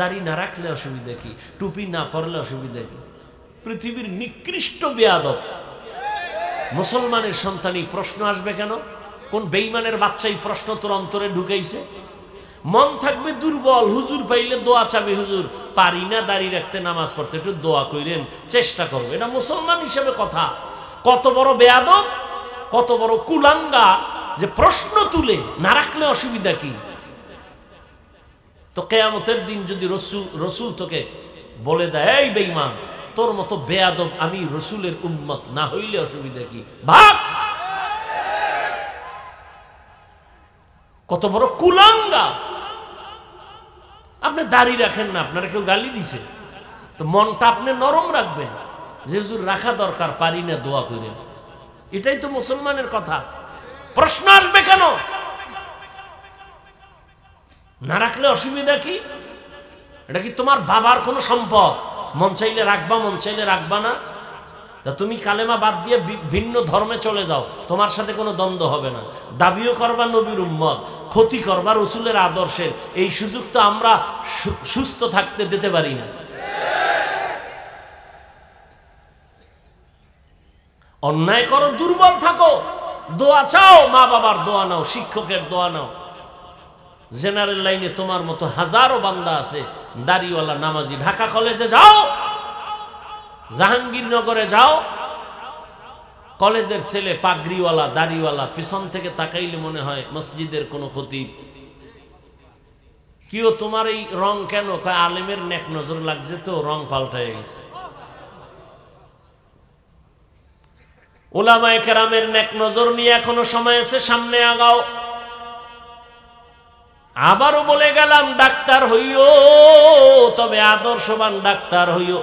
দাড়ি না রাখলে অসুবিধা কি, টুপি না পরলে অসুবিধা কি? পৃথিবীর নিকৃষ্ট বেয়াদব মুসলমানের সন্তান। এই প্রশ্ন আসবে কেন? কোন বেঈমানের বাচ্চা এই প্রশ্ন তোর অন্তরে ঢুকাইছে? মন থাকবে দুর্বল, হুজুর পাইলে দোয়া চাবে, হুজুর পারি না দাড়ি রাখতে, নামাজ পড়তে, একটু দোয়া কইরেন, চেষ্টা করবে। এটা মুসলমান হিসেবে কথা? কত বড় বেয়াদব, কত বড় কুলাঙ্গা যে প্রশ্ন তুলে না রাখলে অসুবিধা কি? তো কিয়ামতের দিন যদি রসুল তোকে বলে দেয়, এই বেঈমান, তোর মতো বেয়াদব আমি রসুলের উম্মত না হইলে অসুবিধা কি? ভাব কত বড় কুলাঙ্গা। আপনি দাড়ি রাখেন না, আপনারা কেউ গালি দিছে, তো মনটা আপনি নরম রাখবেন যে হুজুর রাখা দরকার, পারি না, দোয়া করেন। এটাই তো মুসলমানের কথা। প্রশ্ন আসবে কেন? না রাখলে অসুবিধা কি? এটা কি তোমার বাবার কোনো সম্পদ? মন চাইলে রাখবা, মন চাইলে রাখবা না। তা তুমি কালেমা বাদ দিয়ে ভিন্ন ধর্মে চলে যাও, তোমার সাথে কোনো দ্বন্দ্ব হবে না। দাবিও করবা নবীর উম্মত, ক্ষতি করবা রসুলের আদর্শের, এই সুযোগ তো আমরা সুস্থ থাকতে দিতে পারি না। অন্যায় করো, দুর্বল থাকো, দোয়া চাও, মা বাবার দোয়া নাও, শিক্ষকের দোয়া নাও। জেনারেল লাইনে তোমার মতো হাজারো বান্দা আছে, দাড়িওয়ালা, নামাজি। ঢাকা কলেজে যাও, জাহাঙ্গীরনগরে যাও, কলেজের ছেলে পাগড়িওয়ালা, দাড়িওয়ালা, পিছন থেকে তাকাইলে মনে হয় মসজিদের কোনো খতিব। কিও তোমার এই রং কেন? কয় আলেমের নেক নজর লাগছে, তো রং পাল্টায় গেছে। উলামায়ে কেরামের নেক নজর নিয়ে এখনো সময় আছে, সামনে আগাও। আবারও বলে গেলাম, ডাক্তার হইও, তবে আদর্শবান ডাক্তার হইও।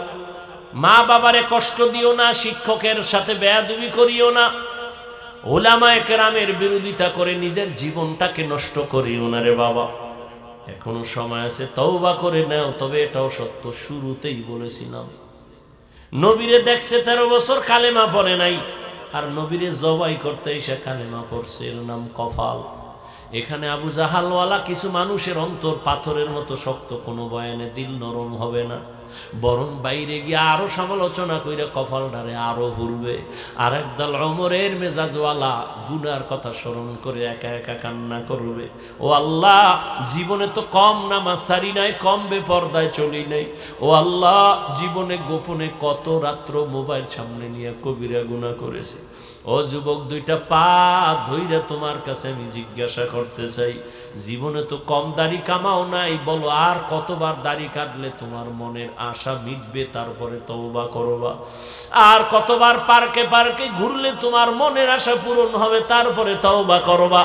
মা বাবারে কষ্ট দিও না, শিক্ষকের সাথে বেয়াদবি করিও না, উলামায়ে কেরামের বিরোধিতা করে নিজের জীবনটাকে নষ্ট করিও না রে বাবা। এখনো সময় আছে, তওবা করে নাও। তবে এটাও সত্য, শুরুতেই বলেছিলাম, নবীরে দেখছে 13 বছর, কালেমা পড়ে নাই, আর নবীরে জবাই করতে এসে কালেমা পড়ছে, এর নাম কফাল। এখানে আবু জাহালওয়ালা কিছু মানুষের অন্তর পাথরের মতো শক্ত, কোনো বয়ানে দিল নরম হবে না, বরং বাইরে গিয়ে আরো সমালোচনা কইরা কপালটারে আরো হুরবে। আর একদল ওমরের মেজাজওয়ালা গুনার কথা স্মরণ করে একা একা কান্না করবে, ও আল্লাহ, জীবনে তো কম নামাজ সারি নাই, কম বেপরদায় চলি নাই। ও আল্লাহ, জীবনে গোপনে কত রাত্র মোবাইল সামনে নিয়ে কবিরা গুনাহ করেছে। ও যুবক, দুইটা পা ধইরা তোমার কাছে আমি জিজ্ঞাসা করতে চাই, জীবনে তো কম দাড়ি কামাও নাই, বলো আর কতবার দাড়ি কাটলে তোমার মনের আশা মিটবে, তারপরে তওবা করবা? আর কতবার পার্কে পার্কে ঘুরলে তোমার মনের আশা পূরণ হবে, তারপরে তওবা করবা?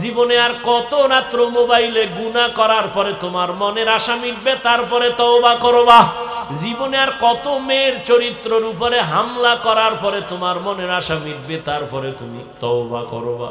জীবনে আর কত রাত্র মোবাইলে গুনাহ করার পরে তোমার মনের আশা মিটবে, তারপরে তওবা করবা? জীবনে আর কত মেয়ের চরিত্রের উপরে হামলা করার পরে তোমার মনের আশা মিটবে, তারপরে তুমি তওবা করবা?